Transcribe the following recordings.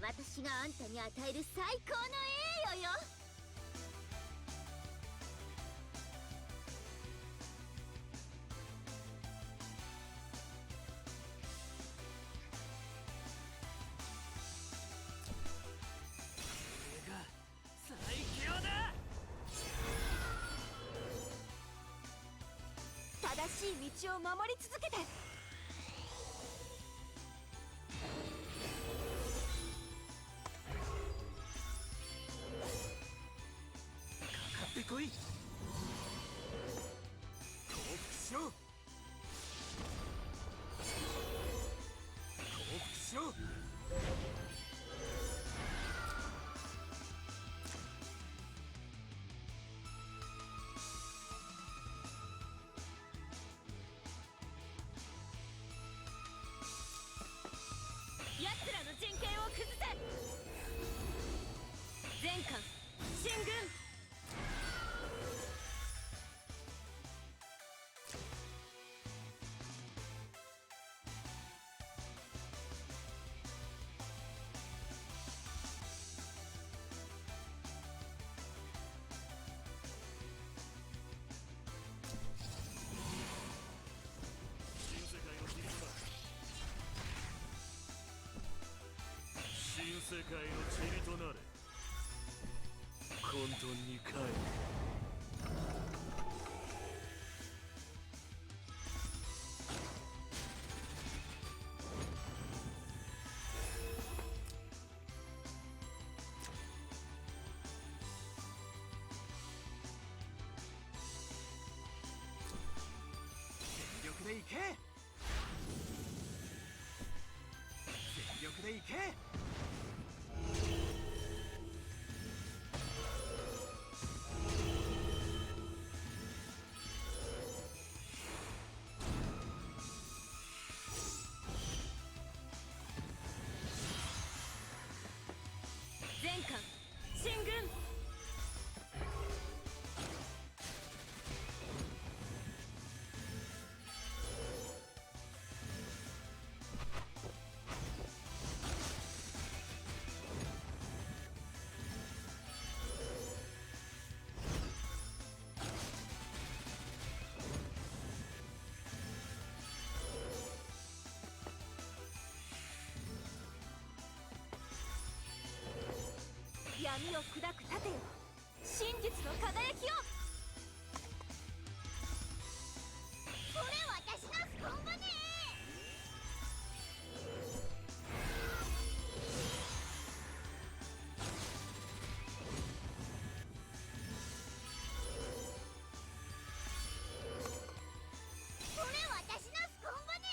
私があんたに与える最高の栄誉よ。これが最強だ。正しい道を守り続けて。かかってこい。降伏しろ。降伏しろ。奴らの陣形を崩せ。全艦進軍。新世界の塵となれ。混沌に帰る。全力でいけ。全力でいけ。全艦進軍。闇を砕く盾よ、真実の輝きを。これ私のスコンボね。これ私のスコンボね。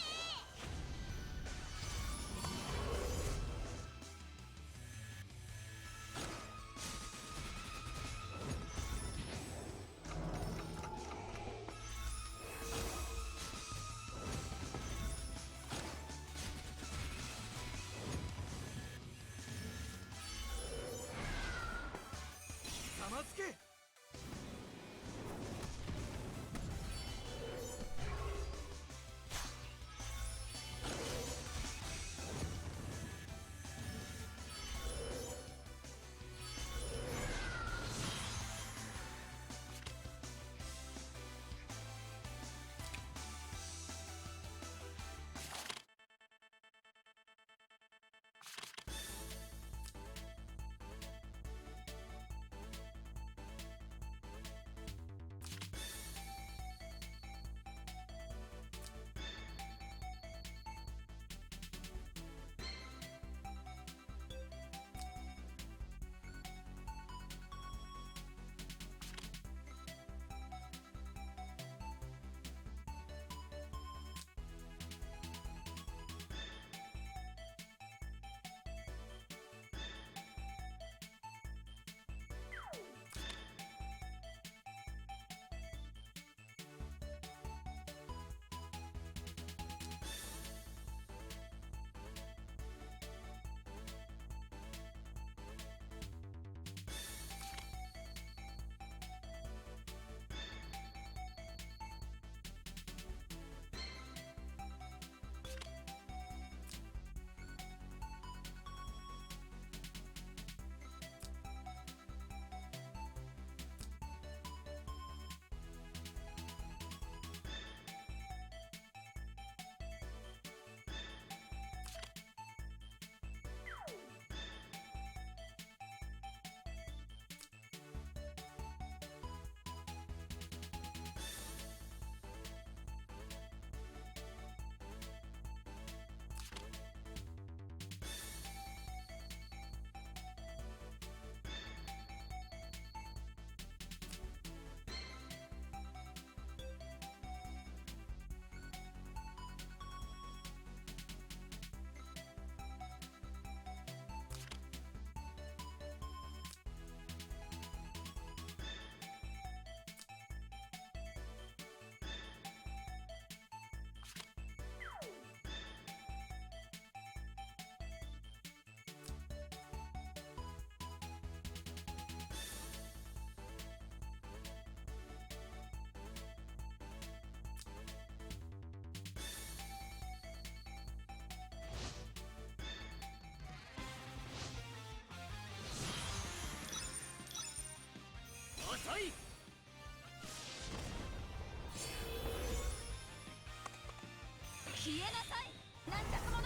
消えなさい軟弱者。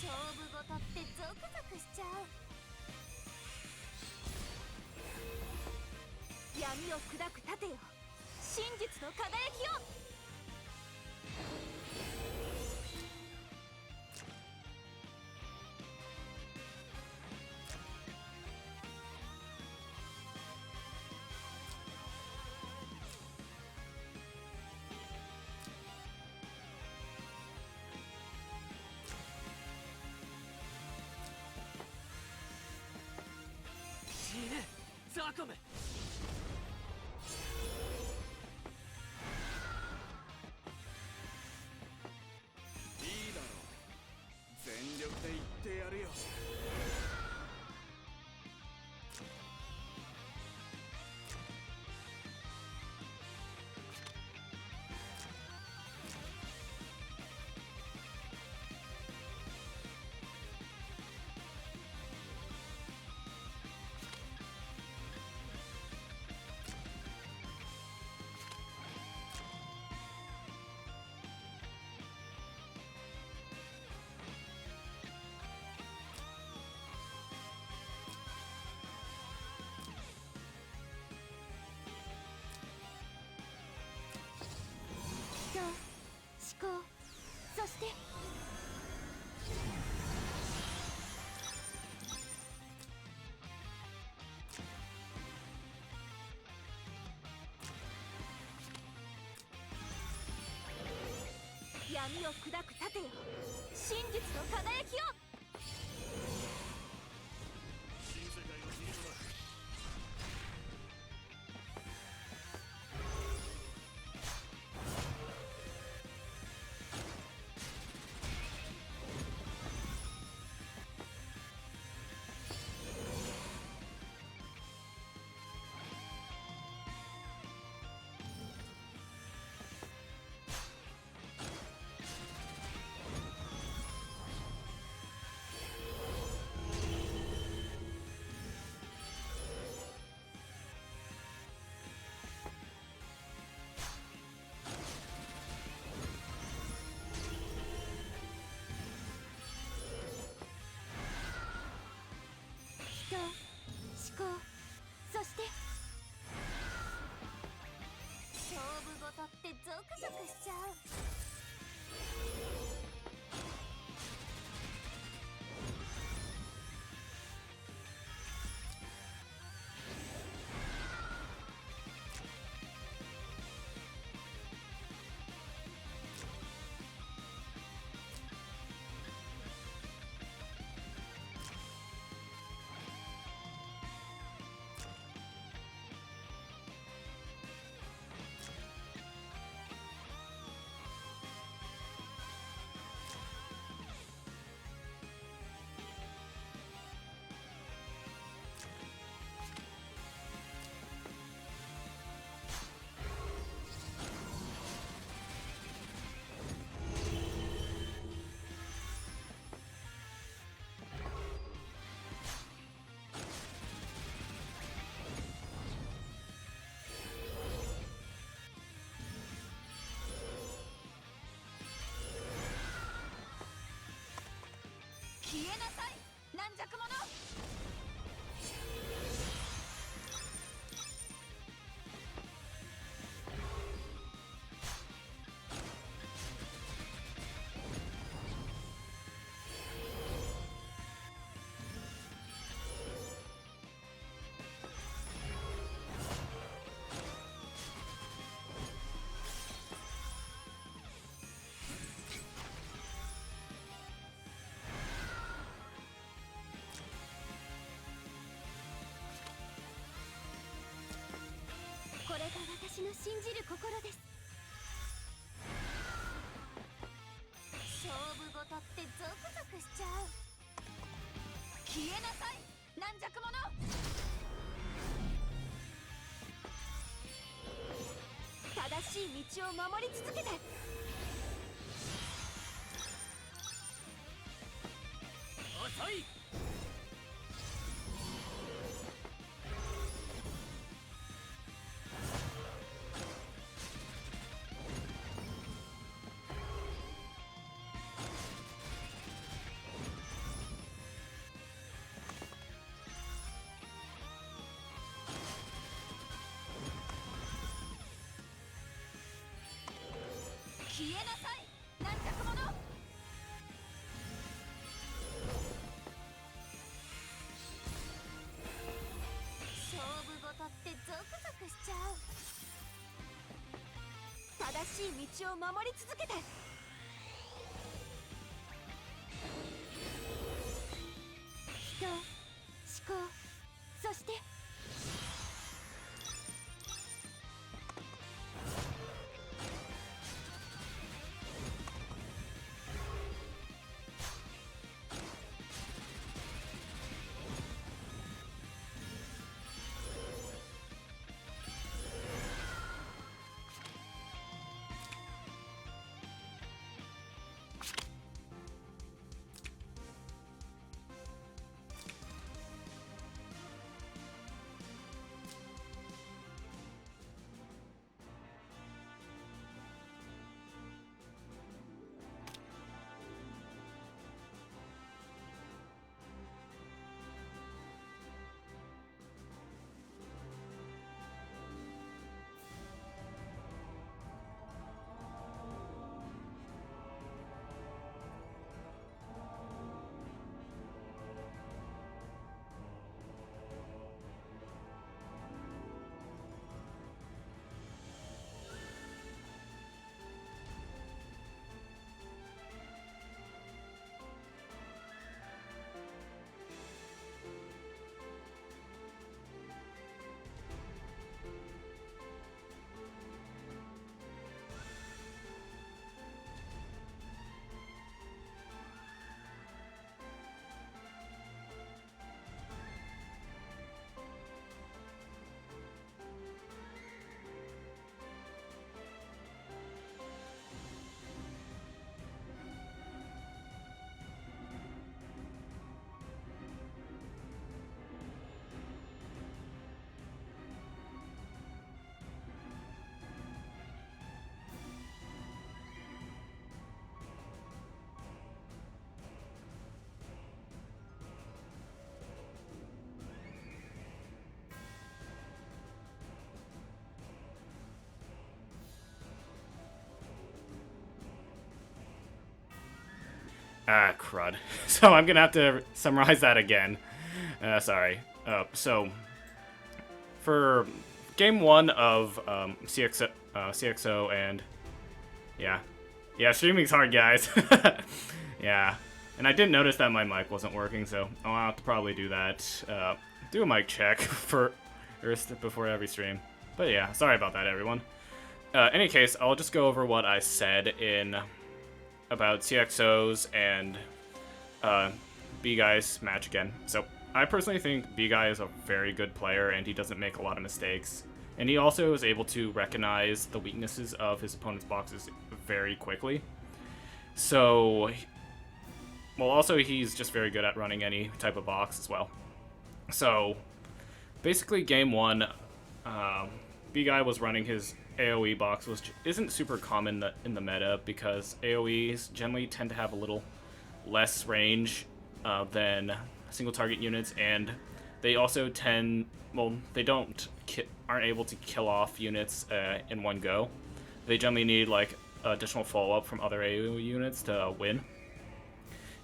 勝負事ってゾクゾクしちゃう。闇を砕く盾よ、真実の輝きを。死ねザコメ。いいだろう、全力で言ってやるよ。思考、そして闇を砕く盾よ、真実の輝きを。新世界のヒーローだ。思考、そして勝負事ってゾクゾクしちゃう。消えなさい軟弱者。これが私の信じる心です。勝負事ってゾクゾクしちゃう。消えなさい軟弱者。正しい道を守り続けて。浅い。消えなさい軟弱者。勝負事ってゾクゾクしちゃう。正しい道を守り続けて。人、思考、そしてAh, crud. So I'm gonna have to summarize that again. Sorry. So, for game 1 of CXO and... Yeah. Yeah, streaming's hard, guys. Yeah. And I didn't notice that my mic wasn't working, so I'll have to probably do that. Do a mic check before every stream. But yeah, sorry about that, everyone. Any case, I'll just go over what I said about CXOs and BGuy's match again. So I personally think BGuy is a very good player and he doesn't make a lot of mistakes. And he also is able to recognize the weaknesses of his opponent's boxes very quickly. So, well, also he's just very good at running any type of box as well. So, basically game 1, BGuy was running his AOE box, which isn't super common in the meta because AOEs generally tend to have a little less range than single target units, and they also aren't able to kill off units in one go. They generally need like additional follow-up from other AOE units to win.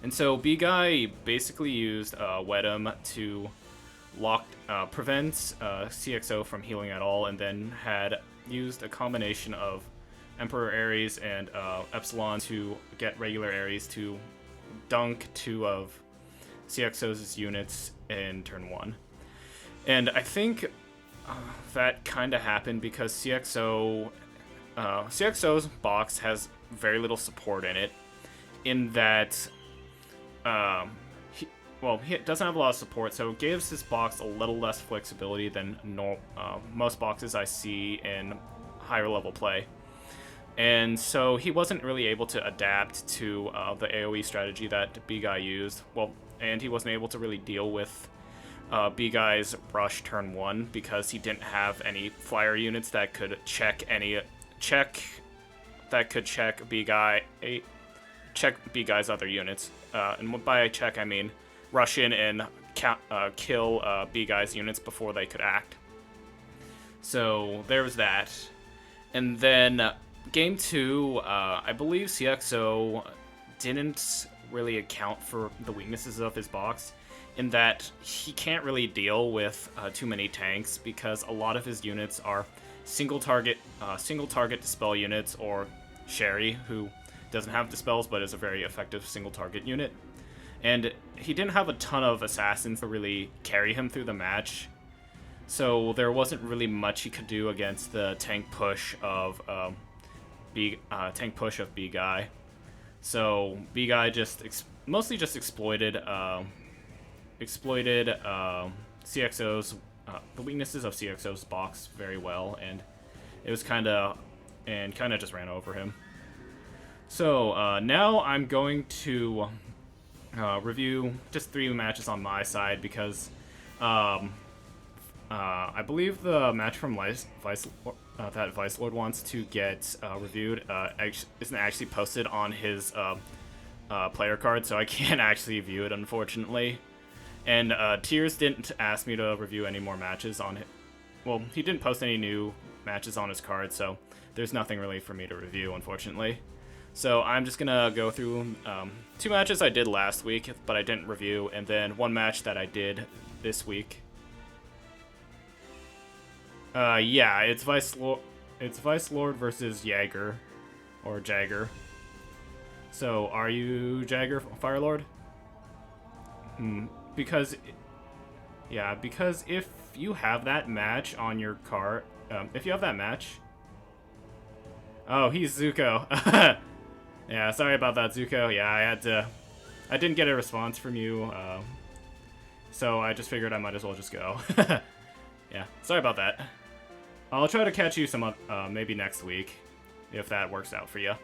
And so BGuy basically used Wedum to prevent CXO from healing at all, and then had used a combination of Emperor Ares and Epsilon to get regular Ares to dunk 2 of CXO's units in turn 1. And I think that kind of happened because CXO's box has very little support in it, in that he doesn't have a lot of support, so it gives his box a little less flexibility than most boxes I see in higher level play. And so he wasn't really able to adapt to the AoE strategy that BGuy used. Well, and he wasn't able to really deal with BGuy's rush turn 1 because he didn't have any flyer units that could check BGuy's other units. And by check I mean rush in and kill BGuy's units before they could act. So there was that. And then Game 2, I believe CXO didn't really account for the weaknesses of his box, in that he can't really deal with too many tanks because a lot of his units are single target dispel units, or Sherry, who doesn't have dispels but is a very effective single target unit. And he didn't have a ton of assassins to really carry him through the match, so there wasn't really much he could do against the tank push of BGuy. So BGuy just mostly just exploited CXO's the weaknesses of CXO's box very well, and it was kind of just ran over him. So now I'm going to review just 3 matches on my side, because I believe the match from that Vice Lord wants to get reviewed isn't actually posted on his player card, so I can't actually view it, unfortunately. And Tears didn't ask me to review any more matches on it. Well, he didn't post any new matches on his card, so there's nothing really for me to review, unfortunately. So I'm just gonna go through 2 matches I did last week, but I didn't review, and then 1 match that I did this week. Yeah, it's Vice Lord versus Jagger, or Jagger. So, are you Jagger, Firelord? Because if you have that match on your card, if you have that match... Oh, he's Zuko. Yeah, sorry about that, Zuko. Yeah, I didn't get a response from you, so I just figured I might as well just go. Yeah, sorry about that. I'll try to catch you maybe next week, if that works out for you.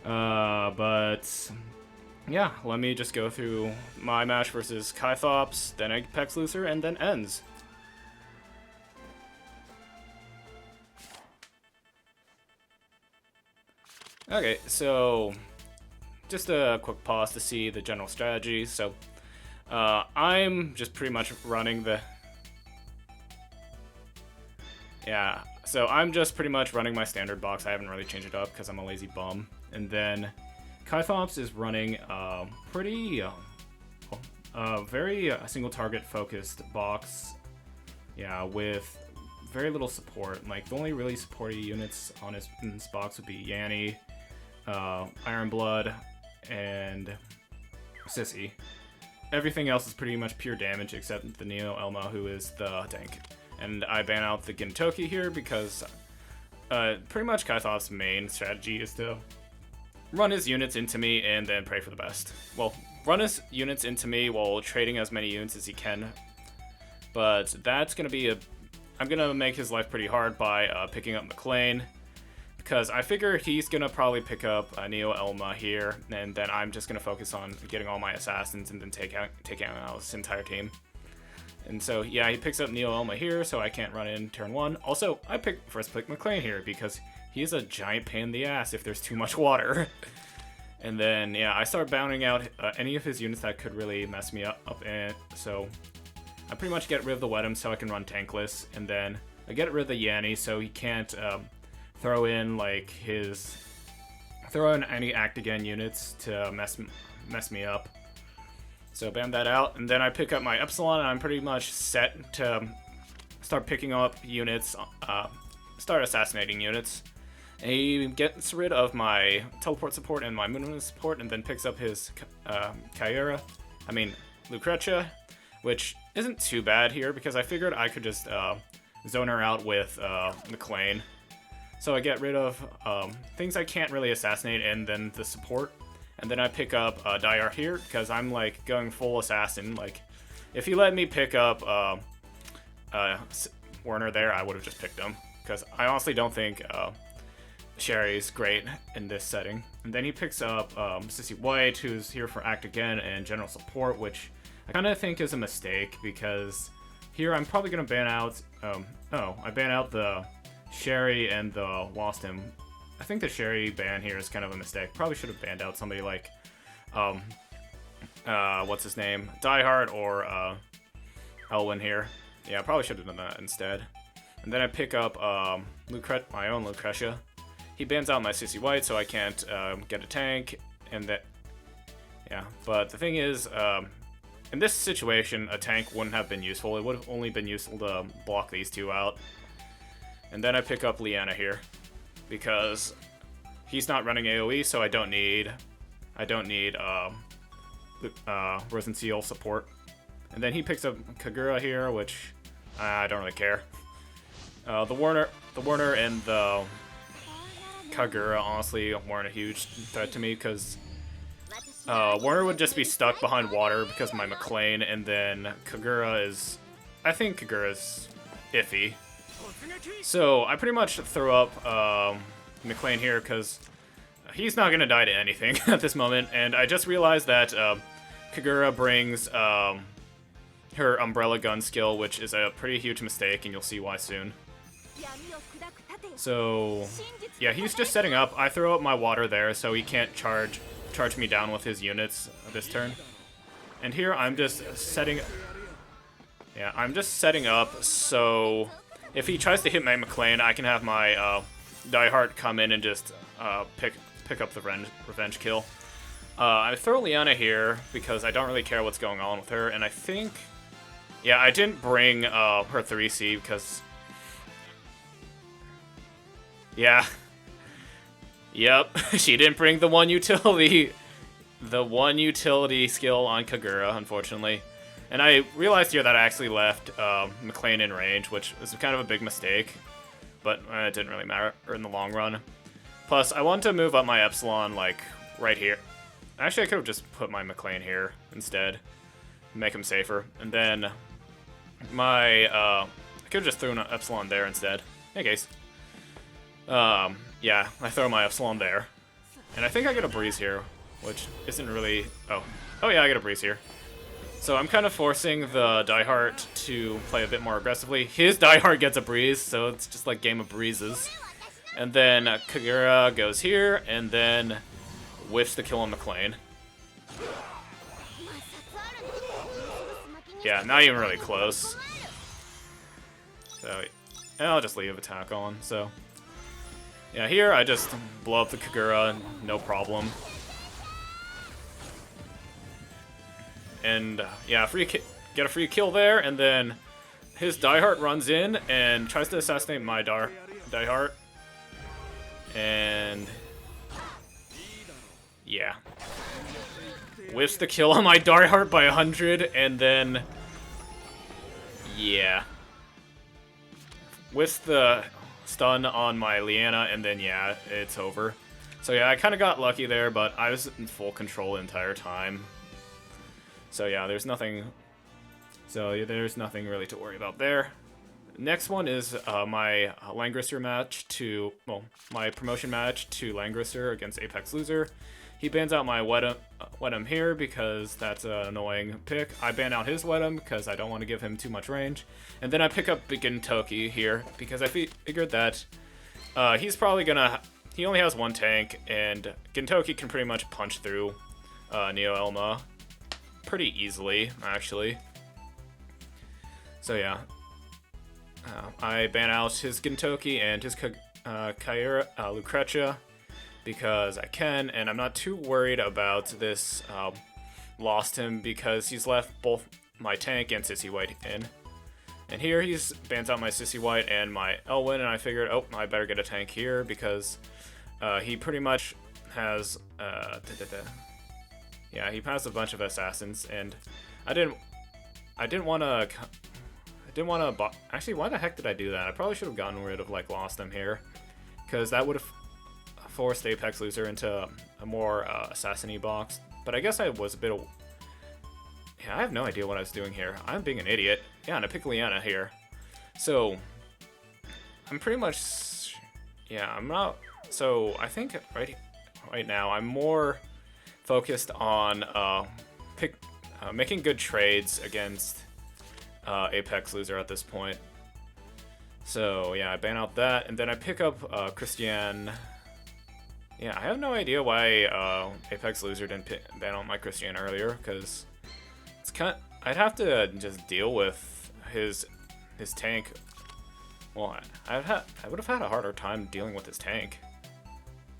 But yeah, let me just go through my match versus Kythops, then Apex Loser, and then ends. Okay, so just a quick pause to see the general strategy. So I'm just pretty much running the... Yeah, so I'm just pretty much running my standard box. I haven't really changed it up because I'm a lazy bum. And then Kythops is running very single target focused box. Yeah, with very little support. Like, the only really supporty units on his box would be Yanni, Iron Blood, and Sissy. Everything else is pretty much pure damage except the Neo Elma, who is the tank. And I ban out the Gintoki here because pretty much Kythops' main strategy is to run his units into me and then pray for the best. Well, run his units into me while trading as many units as he can. But that's going to be I'm going to make his life pretty hard by picking up McLean, because I figure he's going to probably pick up Neo Elma here, and then I'm just going to focus on getting all my assassins and then take out his entire team. And so, yeah, he picks up Neo Elma here, so I can't run in turn 1. Also, I first pick McLean here because he's a giant pain in the ass if there's too much water. And then, yeah, I start bounding out any of his units that could really mess me up, and so I pretty much get rid of the Wedham so I can run tankless, and then I get rid of the Yanni so he can't throw in any act again units to mess me up. So ban that out, and then I pick up my Epsilon, and I'm pretty much set to start picking up units, start assassinating units. And he gets rid of my teleport support and my movement support, and then picks up his Lucretia, which isn't too bad here because I figured I could just zone her out with McLean. So I get rid of things I can't really assassinate, and then the support. And then I pick up Dayar here because I'm like going full assassin. Like, if he let me pick up Werner there, I would have just picked him because I honestly don't think Sherry's great in this setting. And then he picks up Sissy White, who's here for Act Again and general support, which I kind of think is a mistake because here I'm probably going to ban out... I ban out the Sherry and the Lost Him. I think the Sherry ban here is kind of a mistake. Probably should have banned out somebody like... what's his name? Diehard or Elwyn here. Yeah, I probably should have done that instead. And then I pick up my own Lucretia he bans out my Sissy White, so I can't get a tank, and that, yeah. But the thing is, in this situation, a tank wouldn't have been useful. It would have only been useful to block these two out. And then I pick up Leanna here, because he's not running AOE, so I don't need Rose and Seal support. And then he picks up Kagura here, which I don't really care. The Warner and the Kagura honestly weren't a huge threat to me, because Warner would just be stuck behind water because of my McLean, and then I think Kagura's iffy. So I pretty much throw up McLean here because he's not going to die to anything at this moment, and I just realized that Kagura brings her Umbrella Gun skill, which is a pretty huge mistake, and you'll see why soon. So, yeah, he's just setting up. I throw up my water there so he can't charge me down with his units this turn. And here I'm just setting up so if he tries to hit my McLean, I can have my Diehard come in and just pick up the revenge kill. I throw Liana here because I don't really care what's going on with her, and I think, yeah, I didn't bring her 3C because, yeah, yep, she didn't bring the one utility skill on Kagura, unfortunately. And I realized here that I actually left McLean in range, which was kind of a big mistake, but it didn't really matter in the long run. Plus, I wanted to move up my Epsilon, like, right here. Actually, I could have just put my McLean here instead, make him safer. And then I could have just thrown an Epsilon there instead. Hey, guys. Yeah, I throw my Epsilon there. And I think I get a breeze here, which isn't really... Oh, yeah, I get a breeze here. So I'm kind of forcing the Diehard to play a bit more aggressively. His Diehard gets a breeze, so it's just like game of breezes. And then Kagura goes here, and then whiffs the kill on McLean. Yeah, not even really close. So, and I'll just leave attack on, so. Yeah, here I just blow up the Kagura, no problem. And, yeah, get a free kill there, and then his Diehard runs in and tries to assassinate my Diehard. And yeah, whiffs the kill on my Diehard by 100, and then yeah, whiffs the stun on my Liana, and then yeah, it's over. So yeah, I kind of got lucky there, but I was in full control the entire time. So yeah, there's nothing really to worry about there. Next one is my Langrisser match my promotion match to Langrisser against Apex Loser. He bans out my Wedum here because that's an annoying pick. I ban out his Wedum because I don't want to give him too much range. And then I pick up Gintoki here because I figured that he's probably gonna... He only has one tank, and Gintoki can pretty much punch through Neo Elma pretty easily, actually. So yeah. I ban out his Gintoki and his Kaira, Lucretia because I can, and I'm not too worried about this lost him because he's left both my tank and Sissy White in. And here he's bans out my Sissy White and my Elwyn, and I figured, oh, I better get a tank here because he pretty much has yeah, he passed a bunch of assassins, and I didn't want to. Actually, why the heck did I do that? I probably should have gotten rid of, like, lost them here, because that would have forced Apex Loser into a more assassin-y box. But I guess I was a bit of... Yeah, I have no idea what I was doing here. I'm being an idiot. Yeah, and I picked Liana here. So, I'm pretty much... Yeah, I'm not... So, I think right now, I'm more focused on making good trades against... Apex Loser at this point. So yeah, I ban out that, and then I pick up Christiane. Yeah, I have no idea why Apex Loser didn't ban out my Christiane earlier, because it's I'd have to just deal with his tank. Well, I would have had a harder time dealing with his tank.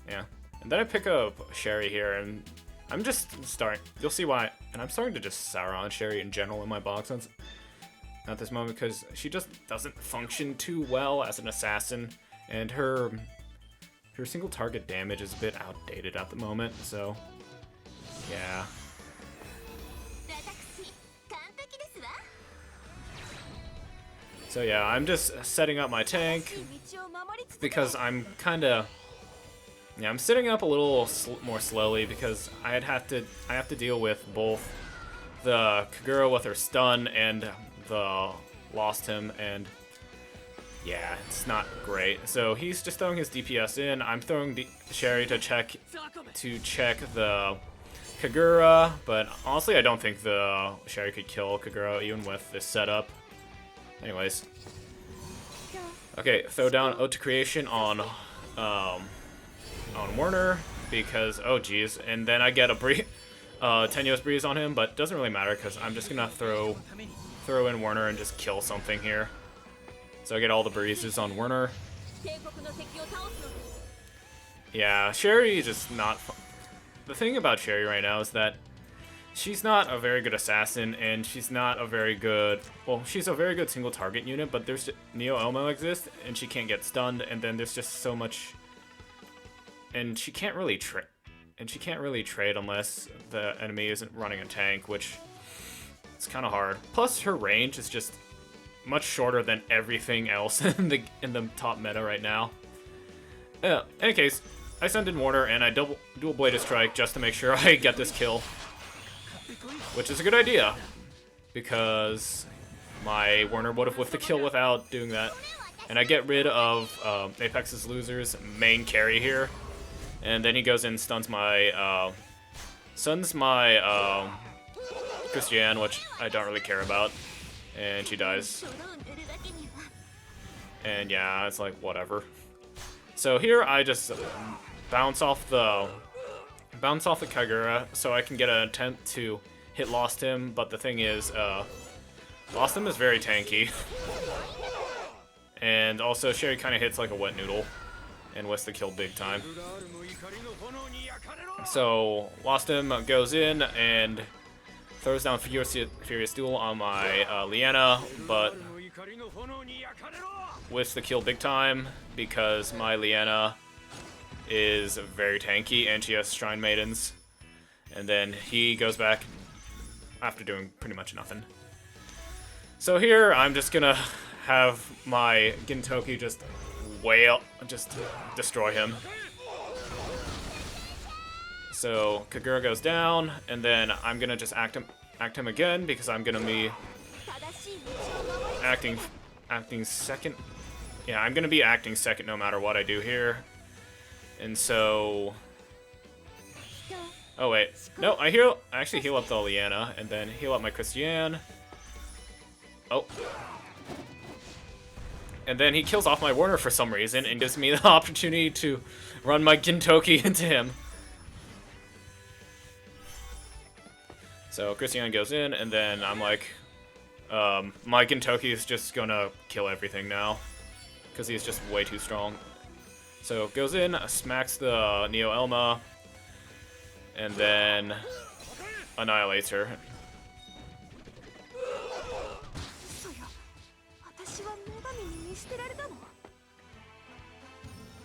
Yeah. And then I pick up Sherry here, and I'm just starting... You'll see why. And I'm starting to just sour on Sherry in general in my box at this moment, because she just doesn't function too well as an assassin, and her single target damage is a bit outdated at the moment, so yeah. So yeah, I'm just setting up my tank because I'm kinda... Yeah, I'm setting up a little more slowly because I have to deal with both the Kagura with her stun and the lost him, and yeah, it's not great. So he's just throwing his DPS in. I'm throwing Sherry to check the Kagura, but honestly, I don't think the Sherry could kill Kagura even with this setup. Anyways, okay, throw down Ode to Creation on Werner because oh geez, and then I get a tenuous breeze on him, but doesn't really matter because I'm just gonna throw in Werner and just kill something here. So I get all the breezes on Werner. Yeah, Sherry is just not... The thing about Sherry right now is that she's not a very good assassin, and she's not a very good... Well, she's a very good single target unit, but there's... Neo Elmo exists, and she can't get stunned, and then there's just so much... And she can't really trade. And she can't really trade unless the enemy isn't running a tank, which... It's kind of hard. Plus, her range is just much shorter than everything else in the top meta right now. In any case, I send in Warner and I dual bladed strike just to make sure I get this kill, which is a good idea because my Warner would have whiffed the kill without doing that. And I get rid of Apex's loser's main carry here, and then he goes in and stuns my Christiane, which I don't really care about, and she dies. And yeah, it's like whatever. So here I just bounce off the Kagura so I can get an attempt to hit Lost Him, but the thing is, Lost Him is very tanky. And also Sherry kind of hits like a wet noodle and wants to kill big time. So Lost Him goes in and throws down Furious Duel on my Liana, but wants to kill big time because my Liana is very tanky and she has Shrine Maidens. And then he goes back after doing pretty much nothing. So here I'm just gonna have my Gintoki just destroy him. So Kagura goes down, and then I'm gonna just act him again because I'm gonna be acting second. Yeah, I'm gonna be acting second no matter what I do here. And so, oh wait, no, I actually heal up the Liana and then heal up my Christiane. Oh. And then he kills off my Warner for some reason and gives me the opportunity to run my Gintoki into him. So Christiane goes in, and then I'm like, my Gintoki is just gonna kill everything now, because he's just way too strong. So goes in, smacks the Neo Elma, and then annihilates her.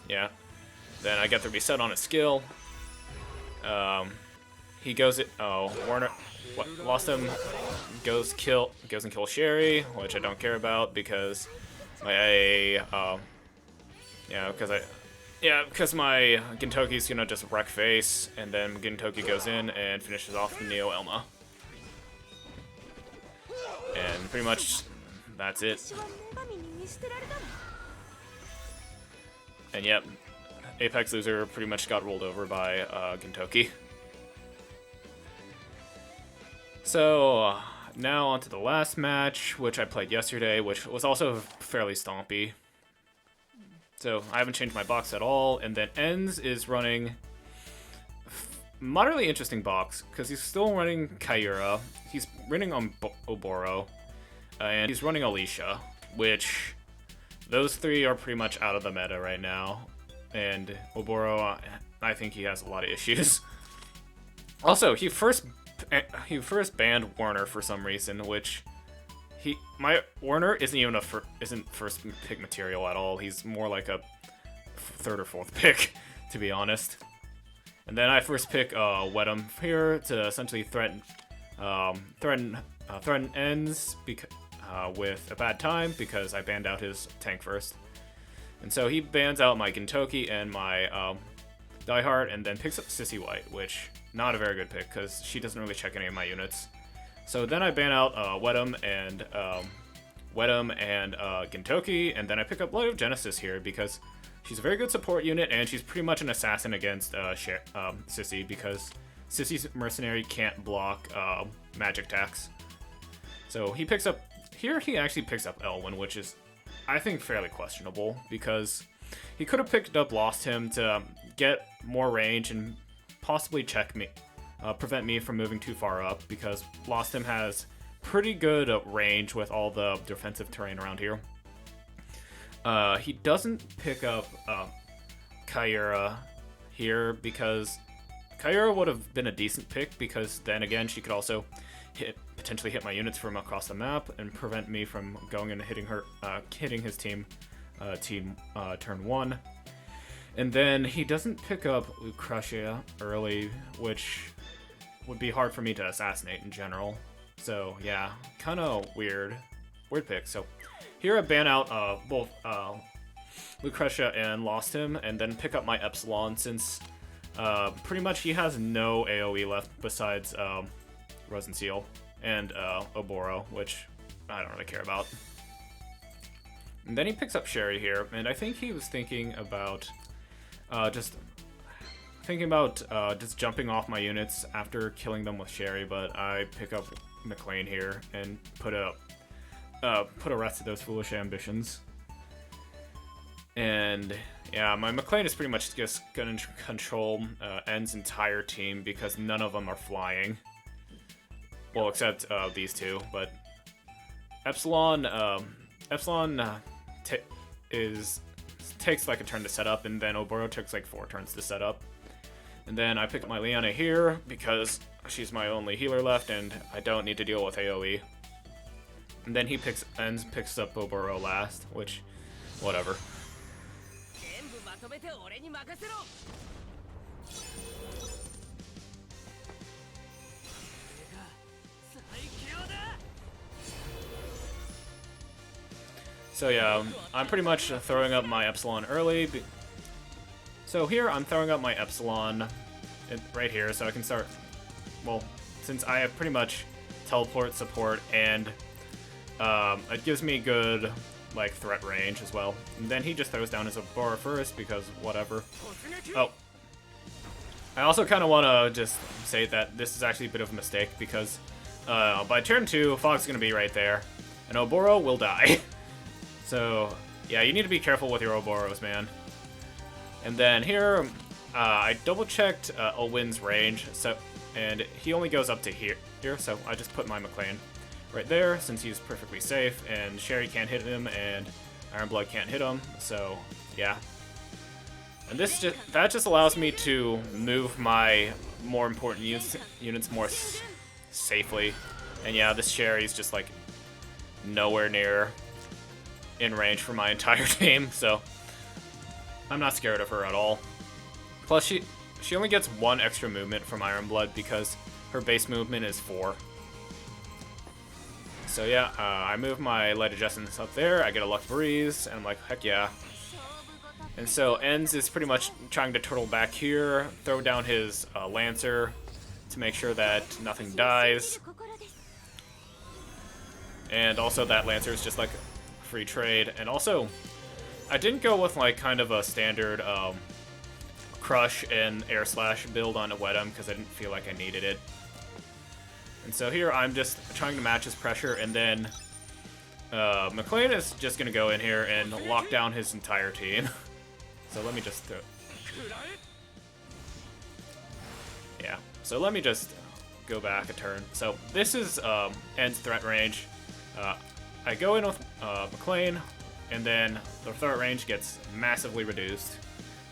Yeah. Then I get the reset on his skill. He goes it. Oh, Warner. Lost Him. Goes and kill Sherry, which I don't care about because my because my Gintoki's gonna just wreck face, and then Gintoki goes in and finishes off the Neo Elma. And pretty much that's it. And yep, Apex loser pretty much got rolled over by Gintoki. So now on to the last match, which I played yesterday, which was also fairly stompy. So I haven't changed my box at all, and then Enz is running moderately interesting box because he's still running Kaira, he's running on Oboro, and he's running Alicia, which those three are pretty much out of the meta right now. And Oboro I think he has a lot of issues. Also, he first banned Warner for some reason, which my Warner isn't first pick material at all. He's more like a third or fourth pick, to be honest. And then I first pick Wedum here to essentially threaten ends with a bad time because I banned out his tank first. And so he bans out my Gintoki and my Diehard, and then picks up Sissy White, which not a very good pick because she doesn't really check any of my units. So then I ban out Wedum and Gintoki, and then I pick up Light of Genesis here because she's a very good support unit, and she's pretty much an assassin against Sissy because Sissy's mercenary can't block magic attacks. So he picks up here. He actually picks up Elwyn, which is, I think, fairly questionable because he could have picked up Lost Him to get more range and possibly check me, prevent me from moving too far up because Lost Him has pretty good range with all the defensive terrain around here. He doesn't pick up Kyura here because Kyura would have been a decent pick because then again she could also potentially hit my units from across the map and prevent me from going and hitting his team turn 1. And then he doesn't pick up Lucretia early, which would be hard for me to assassinate in general. So yeah, kind of weird pick. So here I ban out both Lucretia and Lost Him, and then pick up my Epsilon since pretty much he has no AoE left besides Rosen Seal and Oboro, which I don't really care about. And then he picks up Sherry here, and I think he was thinking about just jumping off my units after killing them with Sherry, but I pick up McLean here and put a rest to those foolish ambitions. And yeah, my McLean is pretty much just gonna control N's entire team because none of them are flying. Well, except these two, but Epsilon takes like a turn to set up, and then Oboro takes like 4 turns to set up. And then I pick up my Liana here because she's my only healer left, and I don't need to deal with AoE. And then he picks up Oboro last, which, whatever. So yeah, I'm pretty much throwing up my Epsilon early. So here I'm throwing up my Epsilon right here so I can start, well, since I have pretty much teleport support and it gives me good like threat range as well. And then he just throws down his Oboro first because whatever. Oh. I also kind of want to just say that this is actually a bit of a mistake because by turn 2, Fog's going to be right there and Oboro will die. So yeah, you need to be careful with your Oboros, man. And then here, I double-checked Elwyn's range, and he only goes up to here, so I just put my McLean right there, since he's perfectly safe, and Sherry can't hit him, and Ironblood can't hit him, so yeah. And that just allows me to move my more important units more safely. And yeah, this Sherry's just like nowhere near in range for my entire team, so I'm not scared of her at all. Plus, she only gets 1 extra movement from Ironblood because her base movement is 4. So yeah, I move my Light of Genesis up there, I get a Luck Breeze, and I'm like, heck yeah. And so Enz is pretty much trying to turtle back here, throw down his Lancer to make sure that nothing dies. And also that Lancer is just like free trade. And also, I didn't go with like kind of a standard Crush and Air Slash build on a Wedum because I didn't feel like I needed it. And so here I'm just trying to match his pressure, and then McLean is just going to go in here and lock down his entire team. So let me just yeah, so let me just go back a turn. So this is End's threat range. I go in with McLean, and then the threat range gets massively reduced.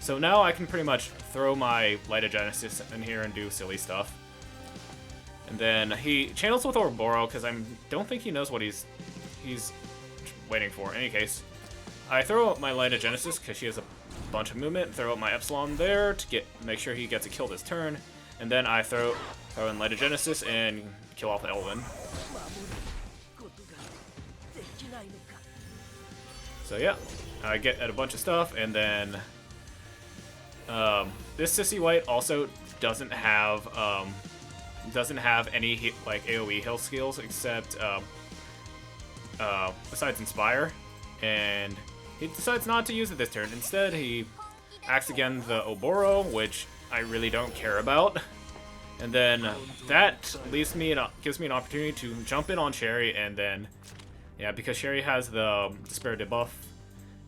So now I can pretty much throw my Light of Genesis in here and do silly stuff. And then he channels with Ouroboros because I don't think he knows what he's waiting for. In any case, I throw out my Light of Genesis because she has a bunch of movement. Throw out my Epsilon there to make sure he gets a kill this turn. And then I throw in Light of Genesis and kill off Elven. So yeah, I get at a bunch of stuff, and then this Sissy White also doesn't have any like AOE health skills except besides Inspire, and he decides not to use it this turn. Instead, he acts again the Ouroboros, which I really don't care about. And then that gives me an opportunity to jump in on Sherry, and then, yeah, because Sherry has the Despair debuff,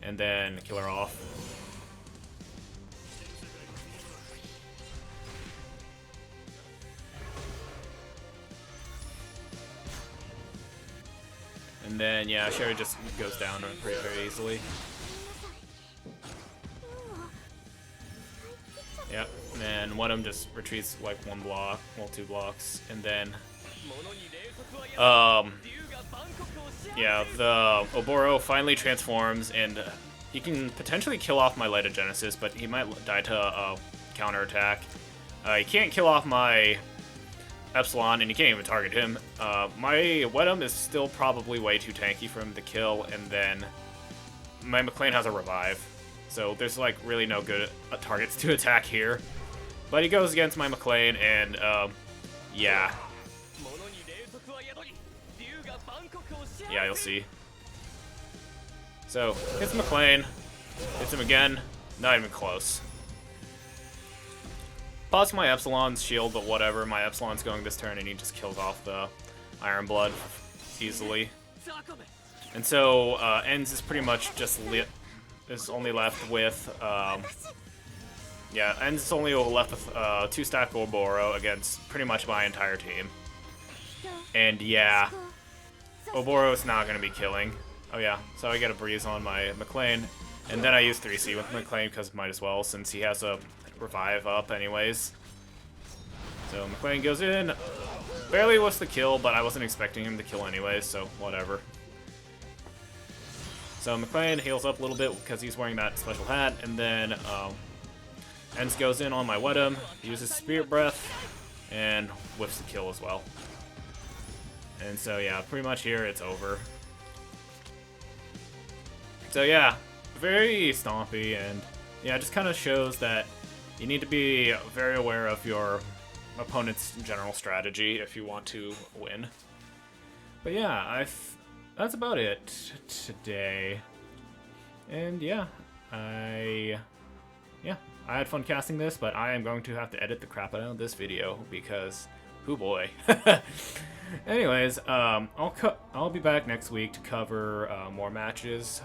and then kill her off. And then, yeah, Sherry just goes down pretty very easily. Yep, and one of them just retreats like one block, well, 2 blocks, and then, yeah, the Ouroboros finally transforms, and he can potentially kill off my Light of Genesis, but he might die to counterattack. He can't kill off my Epsilon, and you can't even target him. My Wedum is still probably way too tanky for him to kill, and then my McLean has a revive. So there's like really no good targets to attack here. But he goes against my McLean, and yeah. Yeah, you'll see. So, hits McLean, hits him again, not even close. Pops my Epsilon's shield, but whatever, my Epsilon's going this turn and he just kills off the Iron Blood easily. And so, Ends is pretty much just is only left with, yeah, Ends is only left with 2-stack Ouroboros against pretty much my entire team. And yeah, Ouroboros is not going to be killing. Oh yeah, so I get a breeze on my McLean, and then I use 3C with McLean because might as well, since he has a revive up anyways. So McLean goes in, barely was the kill, but I wasn't expecting him to kill anyways, so whatever. So McLean heals up a little bit because he's wearing that special hat, and then Ends goes in on my Wedum, uses Spirit Breath, and whiffs the kill as well. And so yeah, pretty much here it's over. So yeah, very stompy, and yeah, it just kind of shows that you need to be very aware of your opponent's general strategy if you want to win. But yeah, that's about it today. And yeah, I had fun casting this, but I am going to have to edit the crap out of this video because, hoo boy. Anyways, I'll be back next week to cover more matches.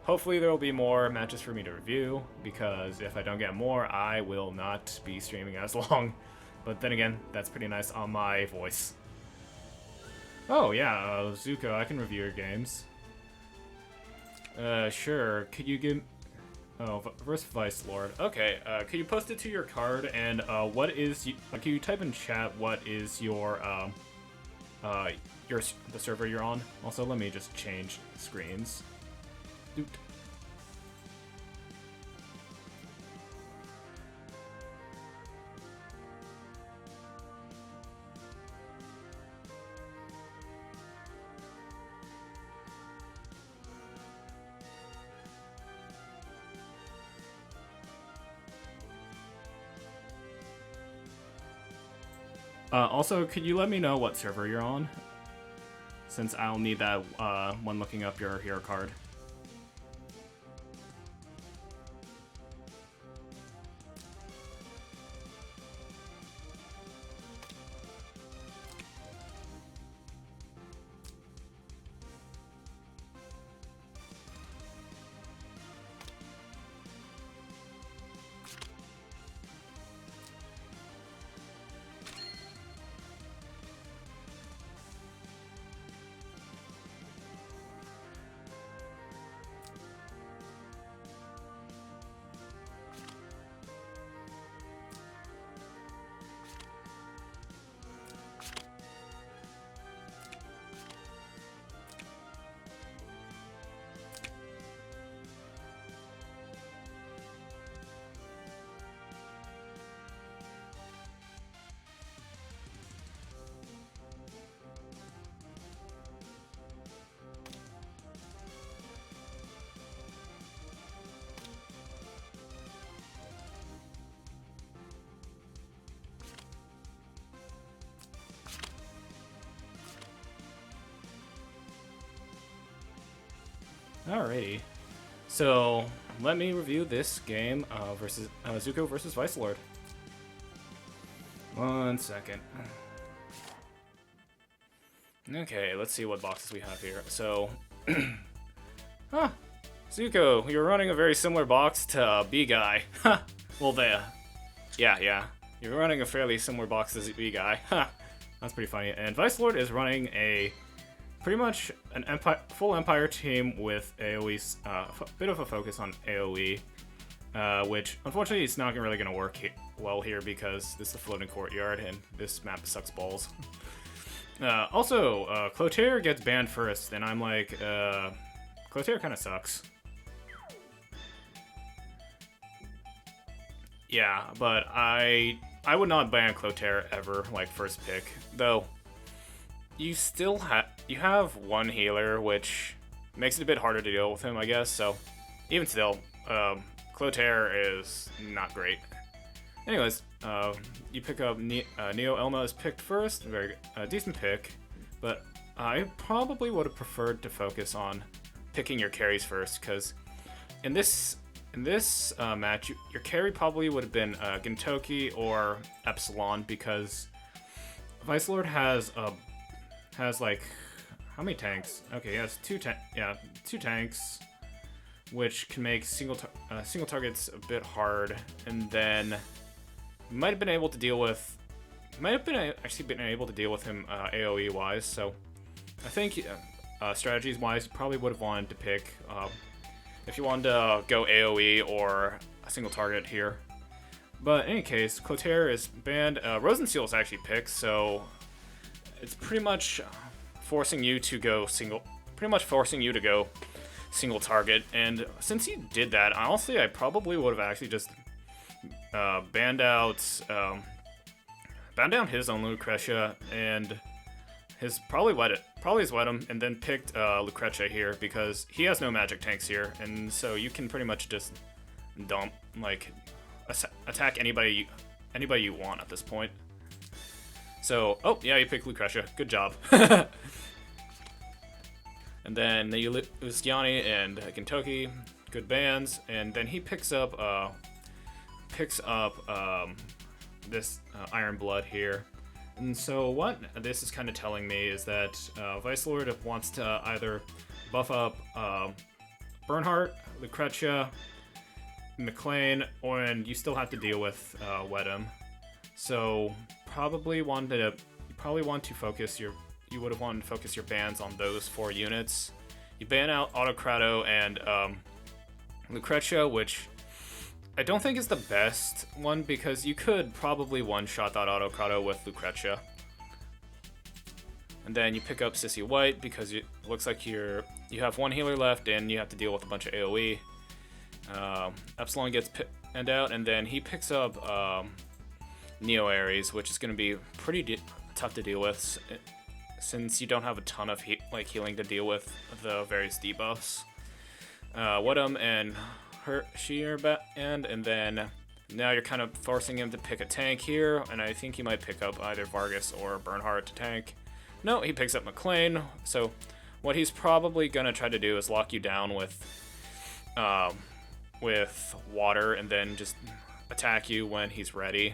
Hopefully there will be more matches for me to review, because if I don't get more, I will not be streaming as long. But then again, that's pretty nice on my voice. Oh yeah, Zuko, I can review your games. Sure. Could you give... Oh, Verse Vice Lord. Okay, could you post it to your card, and what is... Can you type in chat what is your, the server you're on? Also, let me just change screens. Doot. Also, could you let me know what server you're on? Since I'll need that when looking up your hero card. Alrighty. So, let me review this game versus Zuko versus Vice Lord. 1 second. Okay, let's see what boxes we have here. So, Zuko, you're running a very similar box to BGuy. Well, yeah. You're running a fairly similar box as BGuy. That's pretty funny. And Vice Lord is running a pretty much an full Empire team with AOE, a bit of a focus on AOE, which unfortunately is not really going to work well here because this is a floating courtyard and this map sucks balls. Also, Clotaire gets banned first, and I'm like, Clotaire kind of sucks. Yeah, but I would not ban Clotaire ever, like, first pick, though. You still have one healer, which makes it a bit harder to deal with him, I guess. So, even still, Clotaire is not great. Anyways, you pick up Neo Elma is picked first, very decent pick, but I probably would have preferred to focus on picking your carries first, because in this match, your carry probably would have been Gintoki or Epsilon, because Vice Lord has like, how many tanks? Okay, he has two tanks, which can make single targets a bit hard, and then might have been able to deal with him AOE wise. So I think strategies wise, you probably would have wanted to pick if you wanted to go AOE or a single target here. But in any case, Clotaire is banned. Rosensteel is actually picked, so it's pretty much forcing you to go single target. And since he did that, honestly, I probably would have actually just banned down his own Lucretia and probably his Wedum, and then picked Lucretia here because he has no magic tanks here, and so you can pretty much just attack anybody you want at this point. So, oh yeah, you picked Lucretia. Good job. And then you lose Yanni and Gintoki. Good bans. And then he picks up this Iron Blood here. And so what this is kind of telling me is that Vice Lord wants to either buff up Bernhardt, Lucretia, McLean, and you still have to deal with Wedum. So you would have wanted to focus your bans on those 4 units. You ban out Autocrato and Lucretia, which I don't think is the best one because you could probably one-shot that Autocrato with Lucretia. And then you pick up Sissy White because it looks like you have 1 healer left and you have to deal with a bunch of AoE. Epsilon gets pinned out, and then he picks up Neo Ares, which is going to be pretty tough to deal with since you don't have a ton of healing to deal with the various debuffs. Wedum and she are banned, and then now you're kind of forcing him to pick a tank here, and I think he might pick up either Vargas or Bernhardt to tank. No, he picks up McLean, so what he's probably going to try to do is lock you down with water and then just attack you when he's ready.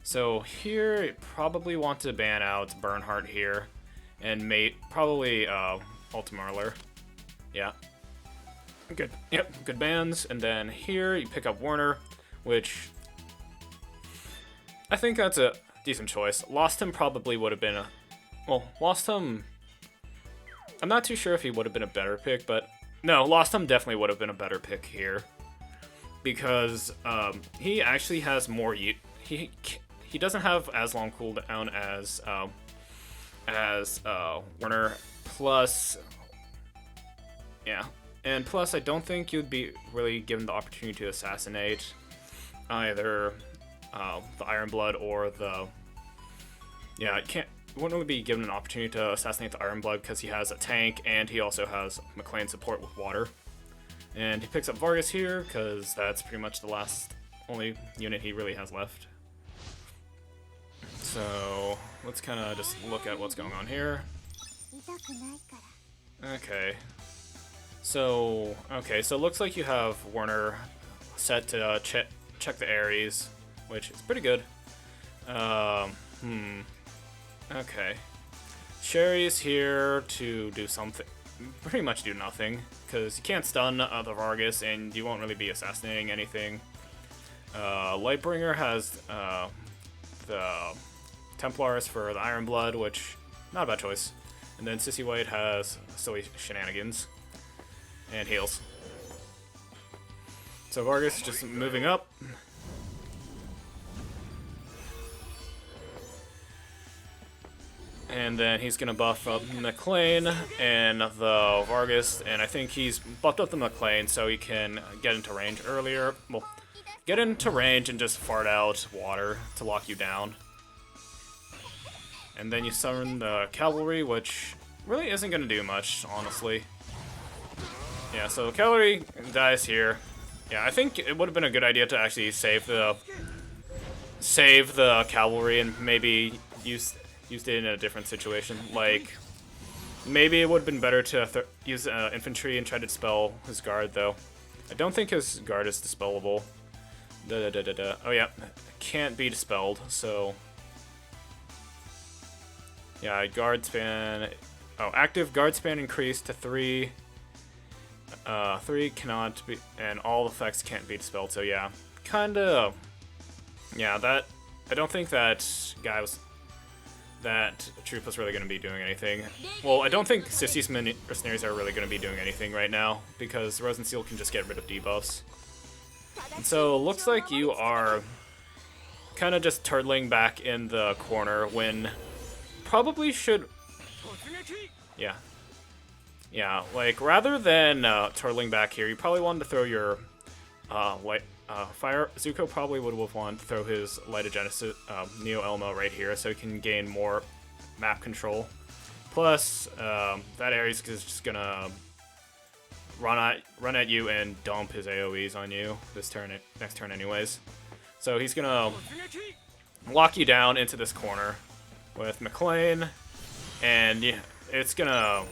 So here, you probably want to ban out Bernhardt here, and probably Ultimarler. Yeah. Good. Yep, good bans. And then here, you pick up Werner, which I think that's a decent choice. Lost Him probably would have been Lost Him, I'm not too sure if he would have been a better pick, but no, Lost Him definitely would have been a better pick here. Because he actually has more he doesn't have as long cooldown as Werner, plus and plus I don't think you'd be really given the opportunity to assassinate either the Iron Blood or the you wouldn't really be given an opportunity to assassinate the Iron Blood because he has a tank and he also has McLean support with water. And he picks up Vargas here, because that's pretty much the only unit he really has left. So, let's kind of just look at what's going on here. Okay. So, okay, so it looks like you have Warner set to check the Ares, which is pretty good. Okay. Sherry's here to do something, pretty much do nothing, because you can't stun the Vargas, and you won't really be assassinating anything. Lightbringer has the Templars for the Iron Blood, which, not a bad choice. And then Sissy White has silly shenanigans and heals. So Vargas just moving up. And then he's gonna buff up McLean and the Vargas, and I think he's buffed up the McLean so he can get into range earlier. Well, get into range and just fart out water to lock you down. And then you summon the Cavalry, which really isn't gonna do much, honestly. Yeah, so Cavalry dies here. Yeah, I think it would have been a good idea to actually save the Cavalry and maybe use it in a different situation. Like, maybe it would have been better to use infantry and try to dispel his guard, though. I don't think his guard is dispellable. Oh yeah, can't be dispelled, so... Yeah, guard span... Oh, active guard span increased to 3. 3 cannot be... And all effects can't be dispelled, so yeah. Kinda... Yeah, that... I don't think that that troop was really going to be doing anything. Well, I don't think Sissy's mercenaries are really going to be doing anything right now, because Rosensteel can just get rid of debuffs. And so, looks like you are kind of just turtling back in the corner when probably should... Yeah. Yeah, like, rather than turtling back here, you probably wanted to throw your fire. Zuko probably would have wanted to throw his Light of Genesis, Neo Elma right here, so he can gain more map control. Plus, that Ares is just gonna run at you and dump his AOEs on you this turn, next turn, anyways. So he's gonna lock you down into this corner with McLean, and yeah, it's gonna.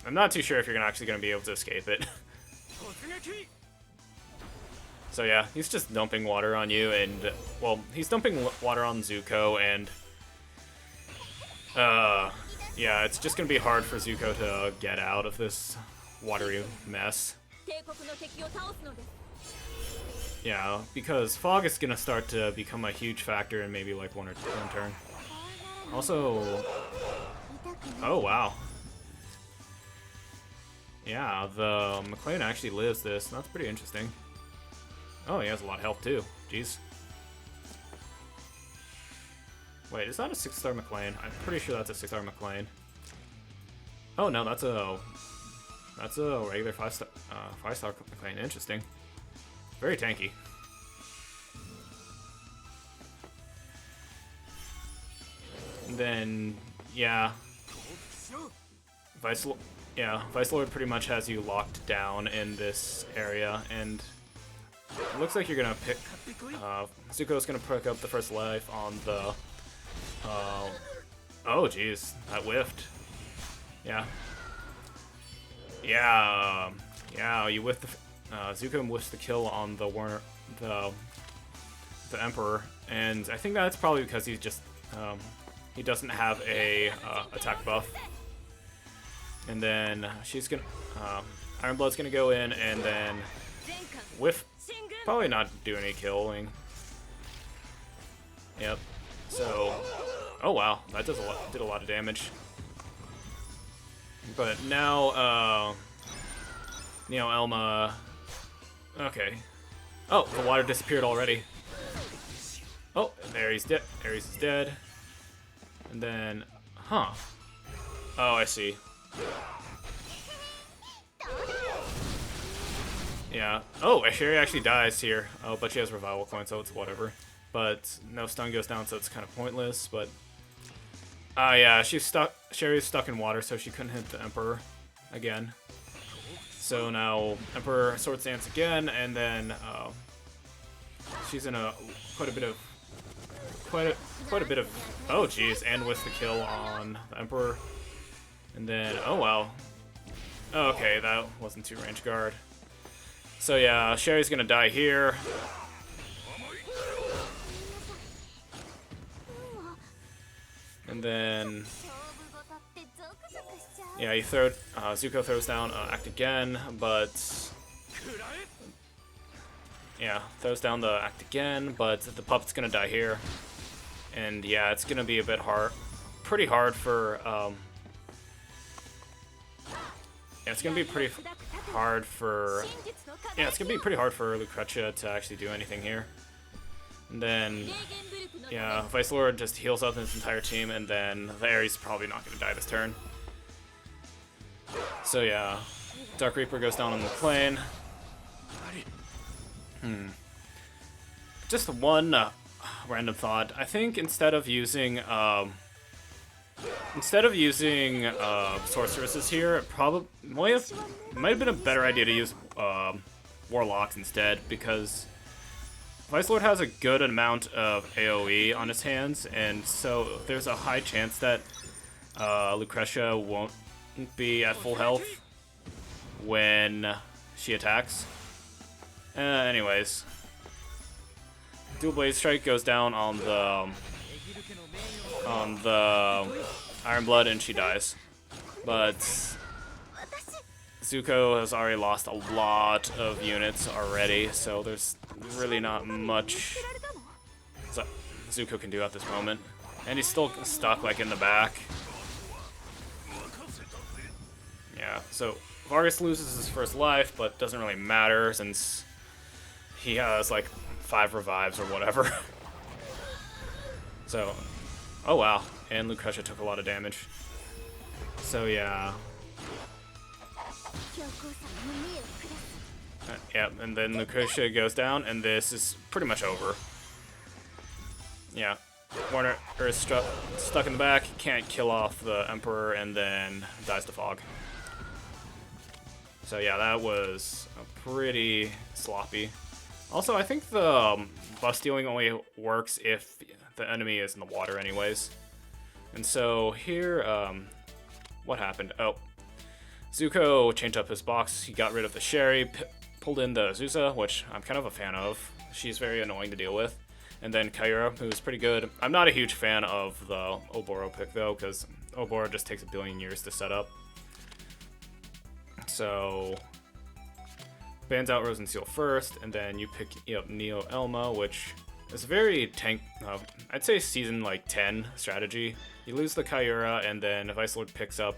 I'm not too sure if you're actually gonna be able to escape it. So yeah, he's just dumping water on you, and, well, he's dumping water on Zuko, and, yeah, it's just gonna be hard for Zuko to get out of this watery mess. Yeah, because fog is gonna start to become a huge factor in maybe, like, one turn. Also, oh, wow. Yeah, the McLean actually lives this, that's pretty interesting. Oh, he has a lot of health too. Jeez. Wait, is that a 6-star McLean? I'm pretty sure that's a 6-star McLean. Oh no, that's a regular 5-star McLean. Interesting. Very tanky. And then, yeah, Vice Lord pretty much has you locked down in this area, and it looks like you're gonna pick. Zuko's gonna pick up the first life on the. Oh, jeez, that whiffed. Yeah. Yeah. Yeah. You whiffed the. Zuko whiffs the kill on the the Emperor, and I think that's probably because he's just he doesn't have a attack buff. And then she's gonna Ironblood's gonna go in and then whiff. Probably not do any killing. Yep. So, oh wow, that did a lot of damage. But now, Neo Elma. Okay. Oh, the water disappeared already. Oh, there he's dead. Ares is dead. And then, huh? Oh, I see. Yeah. Oh, Sherry actually dies here. Oh, but she has revival coin, so it's whatever. But no stun goes down, so it's kind of pointless. But yeah, she's stuck. Sherry's stuck in water, so she couldn't hit the Emperor again. So now Emperor Sword Stance again, and then she's in quite a bit of. Oh jeez, and with the kill on the Emperor, and then oh wow. Okay, that wasn't too range guard. So yeah, Sherry's gonna die here. And then, yeah, you throw. Zuko throws down Act Again, but yeah, throws down the Act Again, but the puppet's gonna die here. And yeah, it's gonna be a bit hard, pretty hard for. Yeah, it's gonna be pretty hard for. Yeah, it's gonna be pretty hard for Lucretia to actually do anything here. And then, yeah, Vice Lord just heals up his entire team, and then the Ares probably not gonna die this turn. So yeah, Dark Reaper goes down on the plane. Just one random thought. I think instead of using sorceresses here, it probably might have been a better idea to use warlocks instead, because Vice Lord has a good amount of AOE on his hands, and so there's a high chance that Lucretia won't be at full health when she attacks. Anyways, Dual Blade Strike goes down on the Iron Blood, and she dies. But Zuko has already lost a lot of units already, so there's really not much Zuko can do at this moment. And he's still stuck like in the back. Yeah, so Vargas loses his first life, but doesn't really matter since he has like 5 revives or whatever. So, oh wow, and Lucretia took a lot of damage. So yeah. Yeah, and then Lucretia goes down, and this is pretty much over. Yeah, Warner is stuck in the back, can't kill off the Emperor, and then dies to fog. So yeah, that was pretty sloppy. Also, I think the buff stealing only works if the enemy is in the water anyways. And so here, what happened? Oh, Zuko changed up his box. He got rid of the Sherry, pulled in the Zusa, which I'm kind of a fan of. She's very annoying to deal with. And then Kyura, who's pretty good. I'm not a huge fan of the Oboro pick though, because Oboro just takes a billion years to set up. So bans out Rose and Seal first, and then you pick up Neo Elma, which is a very I'd say season like 10 strategy. You lose the Kyura, and then Vice Lord picks up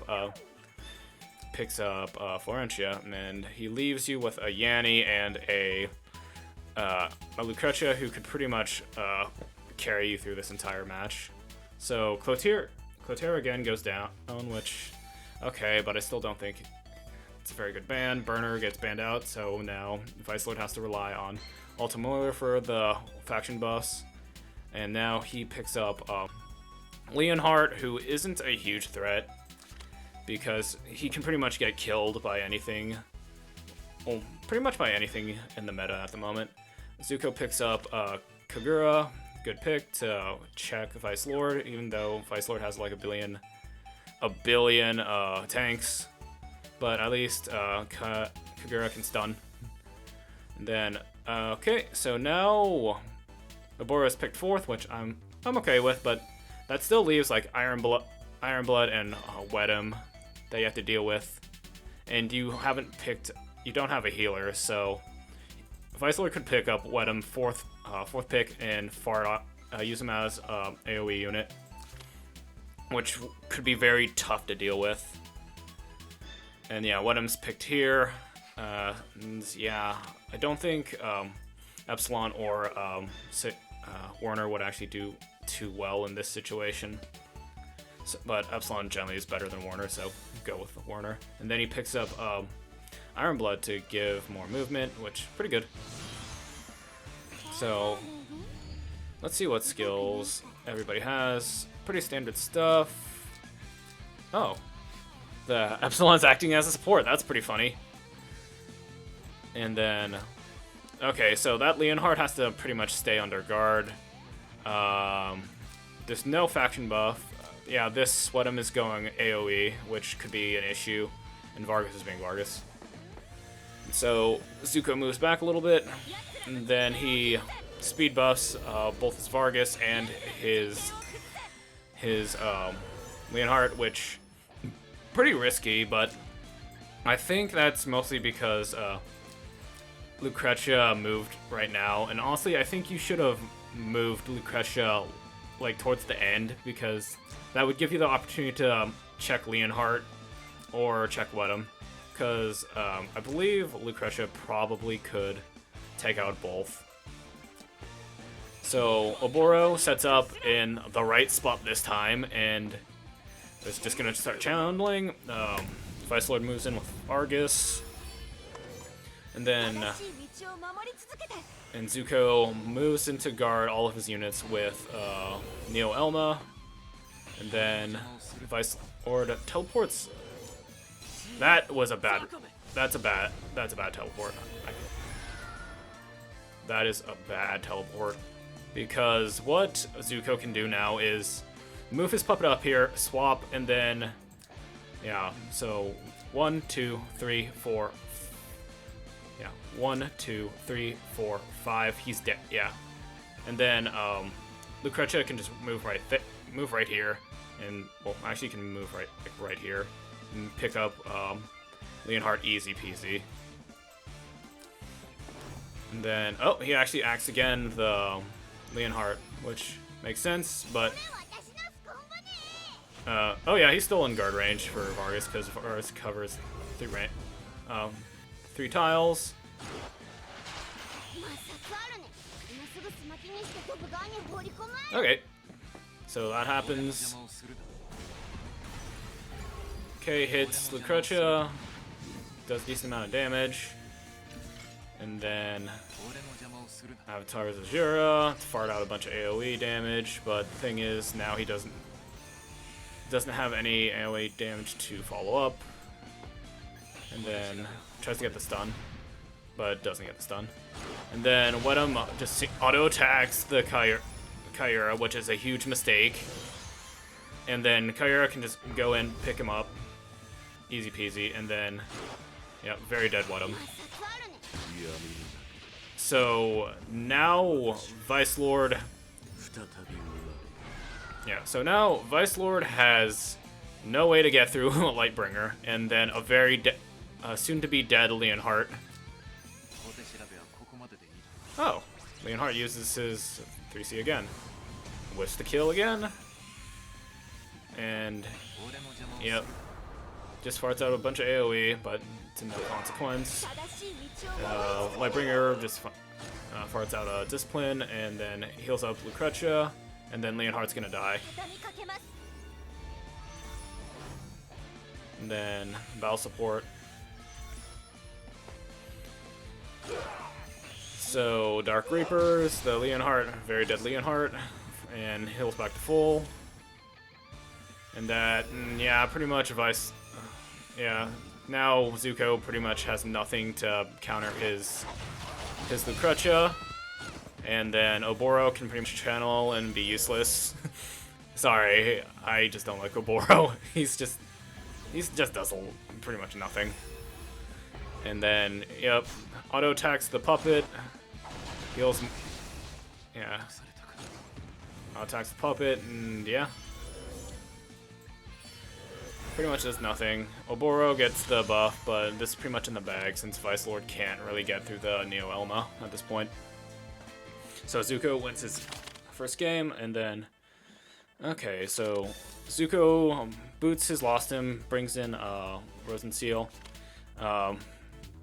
Florentia, and he leaves you with a Yanni and a Lucretia, who could pretty much carry you through this entire match. So Clotaire again goes down, which, okay, but I still don't think it's a very good ban. Burner gets banned out, so now Vice Lord has to rely on Ultimoiler for the faction buffs. And now he picks up Leonhardt, who isn't a huge threat, because he can pretty much get killed by anything. Well, pretty much by anything in the meta at the moment. Zuko picks up Kagura, good pick to check Vice Lord, even though Vice Lord has like a billion tanks. But at least Kagura can stun. And then, okay, so now Oboro is picked 4th, which I'm okay with, but that still leaves like Iron Blood and Wedham that you have to deal with. And you don't have a healer, so Vice Lord could pick up Wedham 4th pick and use him as AOE unit, which could be very tough to deal with. And yeah, Wedham's picked here. And yeah, I don't think Epsilon or Warner would actually do too well in this situation. So, but Epsilon generally is better than Warner, so go with Warner. And then he picks up Iron Blood to give more movement, which is pretty good. So let's see what skills everybody has. Pretty standard stuff. Oh. The Epsilon's acting as a support. That's pretty funny. And then, okay, so that Leonhardt has to pretty much stay under guard. There's no faction buff. Yeah, this Sweatham is going AOE, which could be an issue. and Vargas is being Vargas. So Zuko moves back a little bit, and then he speed buffs both his Vargas and his Leonhardt, which pretty risky, but I think that's mostly because Lucretia moved right now, and honestly I think you should have moved Lucretia like towards the end, because that would give you the opportunity to check Leonhardt or check Wedham, because I believe Lucretia probably could take out both. So Oboro sets up in the right spot this time, and is just gonna start channeling. Vice Lord moves in with Argus, and then and Zuko moves into guard all of his units with Neo Elma, and then Vice Lord teleports. That was a bad. That's a bad teleport. That is a bad teleport, because what Zuko can do now is move his puppet up here, swap, and then yeah. So 1, 2, 3, 4. Yeah, 1, 2, 3, 4, 5. He's dead. Yeah, and then Lucretia can just move right here, and well, actually, can move right here and pick up Leonhardt easy peasy. And then he actually acts again the Leonhardt, which makes sense, but oh yeah, he's still in guard range for Vargas because Vargas covers 3 tiles. Okay, so that happens. Okay, hits Lucretia, does a decent amount of damage, and then Avatar's Azura to fart out a bunch of AOE damage, but the thing is, now he doesn't have any AOE damage to follow up, and then tries to get the stun, but doesn't get the stun. And then Wedham just auto attacks the Kyura, which is a huge mistake. And then Kyura can just go in, pick him up, easy peasy, and then yeah, very dead Wedham. So now Vice Lord. Yeah, so now Vice Lord has no way to get through Lightbringer, and then a very soon-to-be dead Leonhardt. Oh, Leonhardt uses his 3C again. Whiffs the kill again. And, yep, just farts out a bunch of AoE, but to no consequence. Lightbringer just farts out a Discipline, and then heals up Lucretia, and then Leonhardt's gonna die. And then Battle Support. So Dark Reapers, the Leonhardt, very dead Leonhardt, and heals back to full. And that, yeah, pretty much yeah, now Zuko pretty much has nothing to counter his Lucretia. And then Oboro can pretty much channel and be useless. Sorry, I just don't like Oboro. He just does pretty much nothing. And then, yep, auto attacks the puppet. Heals, yeah. Auto attacks the puppet, and yeah. Pretty much does nothing. Oboro gets the buff, but this is pretty much in the bag since Vice Lord can't really get through the Neo Elma at this point. So Zuko wins his first game, and then okay, so Zuko boots his Lost Him, brings in Rosen Seal.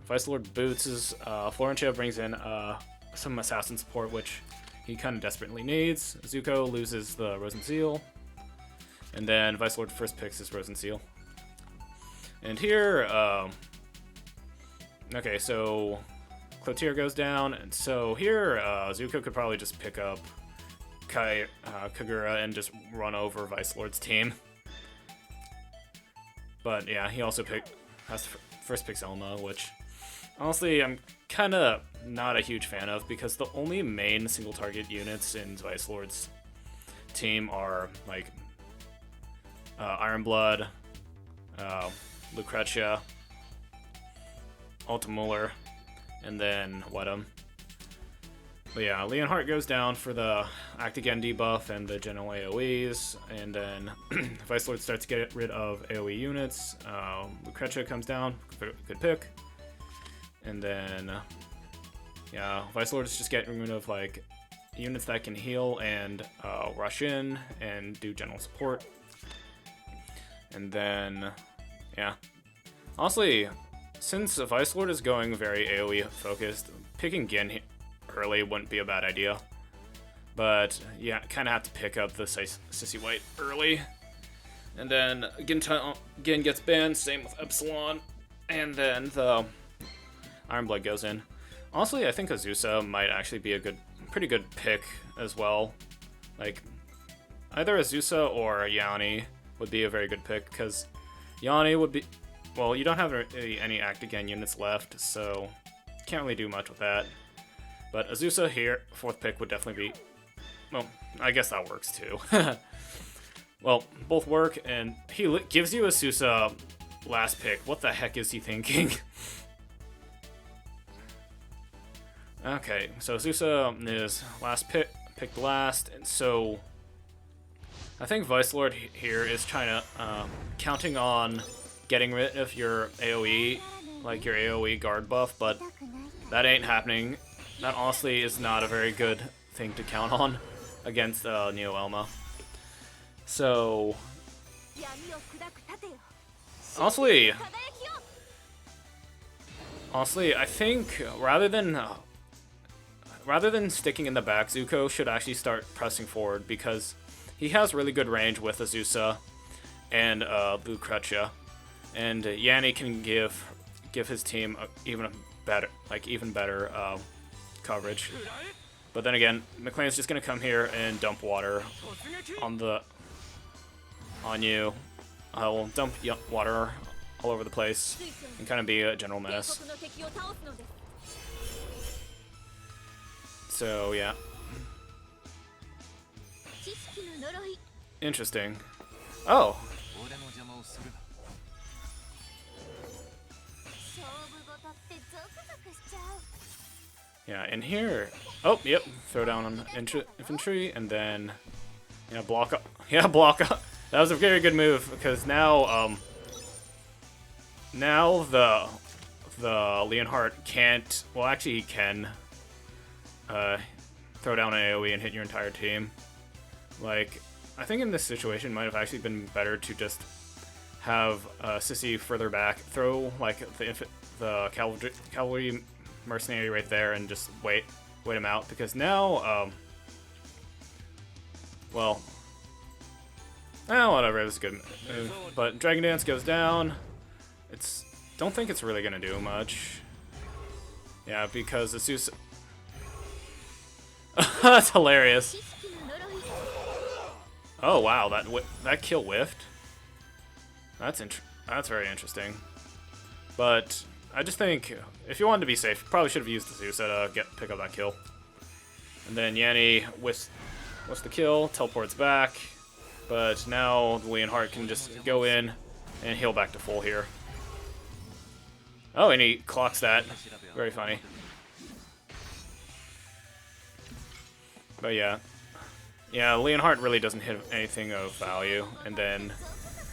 Vice Lord boots his Florentia, brings in some assassin support, which he kind of desperately needs. Zuko loses the Rosen Seal, and then Vice Lord first picks his Rosen Seal. And here, okay, so Cloutier goes down, and so here Zuko could probably just pick up Kagura and just run over Vice Lord's team. But yeah, he also first picks Elma, which honestly I'm kind of not a huge fan of, because the only main single target units in Vice Lord's team are like Iron Blood, Lucretia, Ultimuller, and then wet him. But yeah, Leonhardt goes down for the Act Again debuff and the general AoEs, and then Vice Lord starts to get rid of AoE units. Lucretia comes down, good pick. And then, yeah, Vice Lord is just getting rid of like units that can heal and rush in and do general support. And then, yeah. Honestly, since Vice Lord is going very AoE focused, picking Gin early wouldn't be a bad idea. But yeah, kind of have to pick up the Sissy White early. And then Gin gets banned, same with Epsilon. And then the Ironblood goes in. Honestly, I think Azusa might actually be a pretty good pick as well. Like, either Azusa or Yanni would be a very good pick, because Yanni would be... Well, you don't have any Act Again units left, so can't really do much with that. But Azusa here, 4th pick, would definitely be... Well, I guess that works too. Well, both work, and he gives you Azusa last pick. What the heck is he thinking? Okay, so Azusa is picked last, and so I think Vice Lord here is trying to, counting on getting rid of your AoE, like your AoE guard buff, but that ain't happening. That honestly is not a very good thing to count on against Neo Elma. So, honestly, I think rather than sticking in the back, Zuko should actually start pressing forward, because he has really good range with Azusa and Lucretia, and Yanni can give his team even better coverage. But then again, McLean's just gonna come here and dump water on you. Will dump water all over the place and kind of be a general menace. So yeah. Interesting. Oh. Yeah, and here. Oh, yep. Throw down on infantry, and then block up. Yeah, block up. That was a very good move, because now the Leonhardt can't. Well, actually, he can throw down an AoE and hit your entire team. Like, I think in this situation, it might have actually been better to just have Sissy further back, throw like the cavalry mercenary right there, and just wait him out, because now well, whatever, it was a good move. But Dragon Dance goes down. Don't think it's really gonna do much. Yeah, because Azusa. That's hilarious. Oh wow, that kill whiffed. That's very interesting. But I just think if you wanted to be safe, probably should have used Azusa to pick up that kill. And then Yanni what's the kill, teleports back, but now the Leonhardt can just go in and heal back to full here. Oh, and he clocks that. Very funny. But yeah. Yeah, Leonhardt really doesn't hit anything of value, and then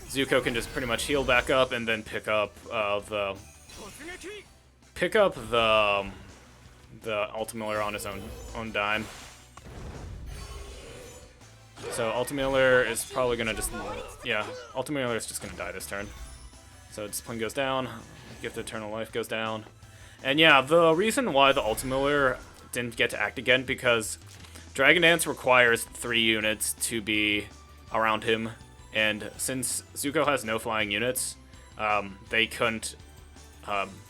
Zuko can just pretty much heal back up and then pick up the Ultimiller on his own dime. So Ultimiller is probably gonna Ultimiller is just gonna die this turn. So Discipline goes down, Gift of Eternal Life goes down, and yeah, the reason why the Ultimiller didn't get to act again, because Dragon Dance requires 3 units to be around him, and since Zuko has no flying units, they couldn't.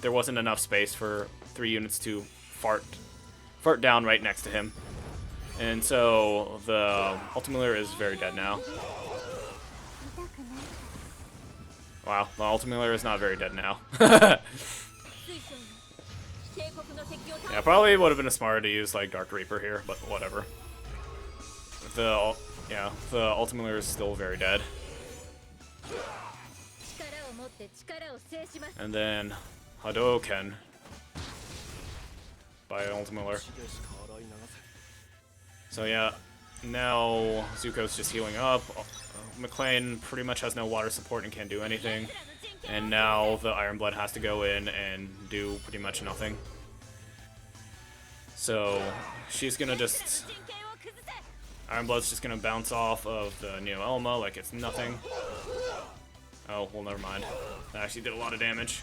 There wasn't enough space for 3 units to fart down right next to him, and so the Ultimiller is very dead now. Wow, the Ultimiller is not very dead now. Yeah, probably would have been smarter to use like Dark Reaper here, but whatever. The Ultimiller is still very dead. And then Hadouken by Ultimiller. So yeah, now Zuko's just healing up. McLean pretty much has no water support and can't do anything. And now the Iron Blood has to go in and do pretty much nothing. So she's gonna just... Iron Blood's just gonna bounce off of the Neo Elma like it's nothing. Oh, well, never mind. That actually did a lot of damage.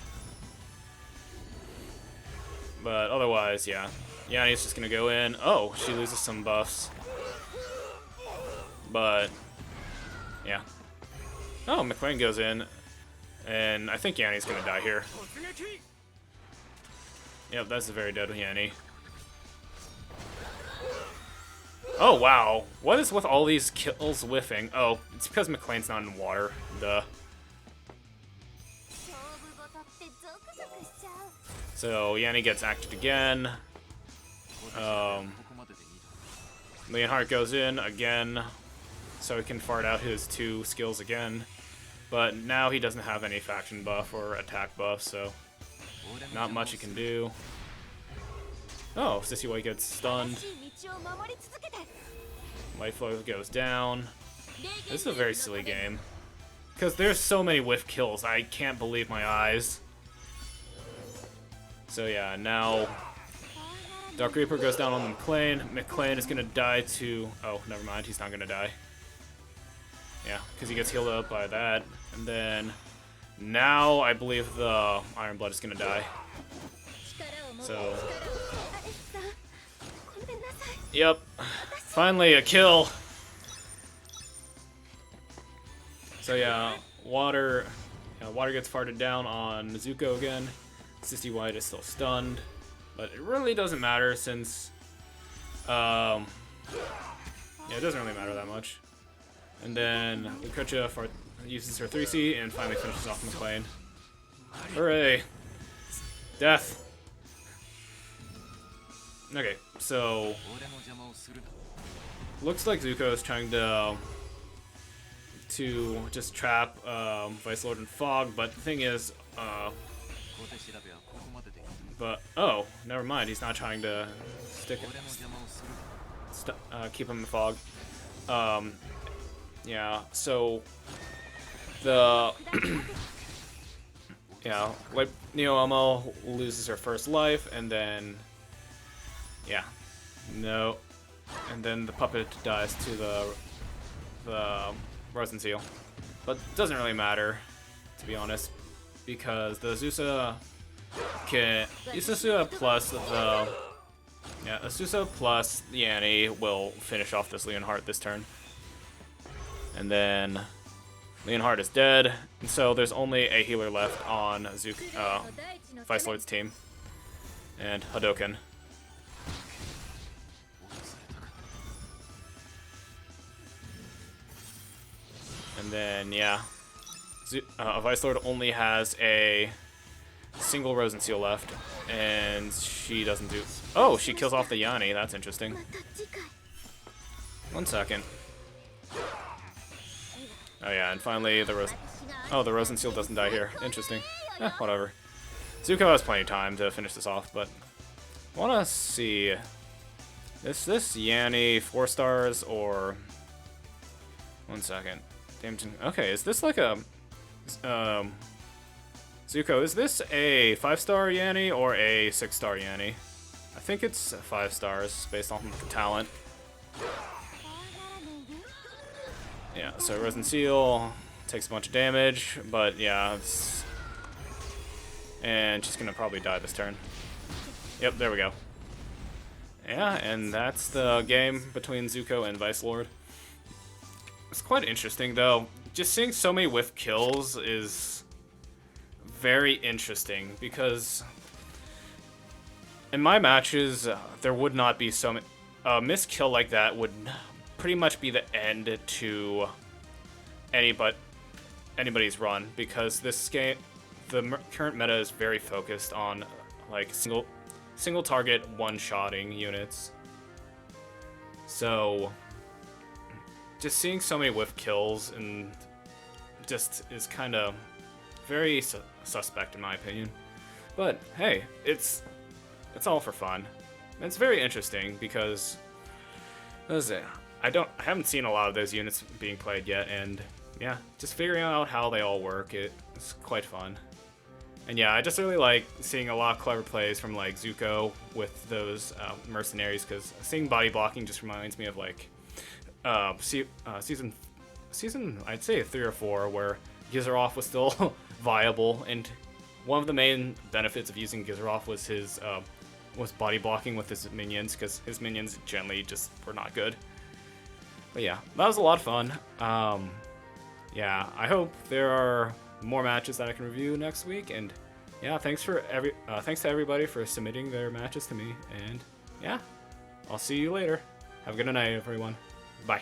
But otherwise, yeah. Yanni's just gonna go in. Oh, she loses some buffs. But, yeah. Oh, McLean goes in. And I think Yanni's gonna die here. Yep, that's a very dead Yanni. Oh, wow. What is with all these kills whiffing? Oh, it's because McLean's not in water. Duh. So, Yanni gets acted again. Leonhardt goes in again, so he can fart out his 2 skills again. But now he doesn't have any faction buff or attack buff, so not much he can do. Oh, Sissy White gets stunned. Life flow goes down. This is a very silly game. Because there's so many whiff kills, I can't believe my eyes. So yeah, now Dark Reaper goes down on McLean. McLean is gonna die to... Oh, never mind, he's not gonna die. Yeah, because he gets healed up by that. And then now I believe the Iron Blood is gonna die. So... Yep. Finally, a kill! So yeah, water gets farted down on Zuko again. Sissy White is still stunned, but it really doesn't matter since, yeah, it doesn't really matter that much. And then Lukucha uses her 3C and finally finishes off McLean. Hooray! Death! Okay, so looks like Zuko is trying to just trap Vice Lord and Fog, but the thing is, oh, never mind. He's not trying to keep him in the fog. Yeah. So the yeah, like Neo Elmo loses her first life, and then and then the puppet dies to the Resin Seal, but it doesn't really matter, to be honest, because the Azusa plus Azusa plus Yanni will finish off this Leonhardt this turn. And then Leonhardt is dead, and so there's only a healer left on Vice Lord's team. And Hadoken. And then, yeah, Vice Lord only has a single Rosen Seal left, and she doesn't do... Oh, she kills off the Yanni. That's interesting. 1 second. Oh yeah, and finally the Rosen Seal doesn't die here. Interesting. Whatever. Zuko has plenty of time to finish this off, but I want to see... Is this Yanni 4 stars or... 1 second. Okay, is this like a... Zuko, is this a 5-star Yanni or a 6-star Yanni? I think it's 5 stars based on the talent. Yeah, so Rosen Seal takes a bunch of damage, but yeah, and she's gonna probably die this turn. Yep, there we go. Yeah, and that's the game between Zuko and Vice Lord. It's quite interesting, though. Just seeing so many whiff kills is very interesting, because in my matches, there would not be so many... A missed kill like that would pretty much be the end to anybody's run, because this game, the current meta is very focused on like single target one-shotting units. So just seeing so many whiff kills and just is kind of very suspect in my opinion. But hey, it's all for fun. It's very interesting because, what is it? I haven't seen a lot of those units being played yet, and yeah, just figuring out how they all work, it's quite fun. And yeah, I just really like seeing a lot of clever plays from like Zuko with those mercenaries, because seeing body blocking just reminds me of like season I'd say 3 or 4, where Gizaroff was still viable, and one of the main benefits of using Gizaroff was his was body blocking with his minions, because his minions generally just were not good. But yeah, that was a lot of fun. Yeah, I hope there are more matches that I can review next week, and yeah, thanks to everybody for submitting their matches to me, and yeah, I'll see you later. Have a good night, everyone. Bye.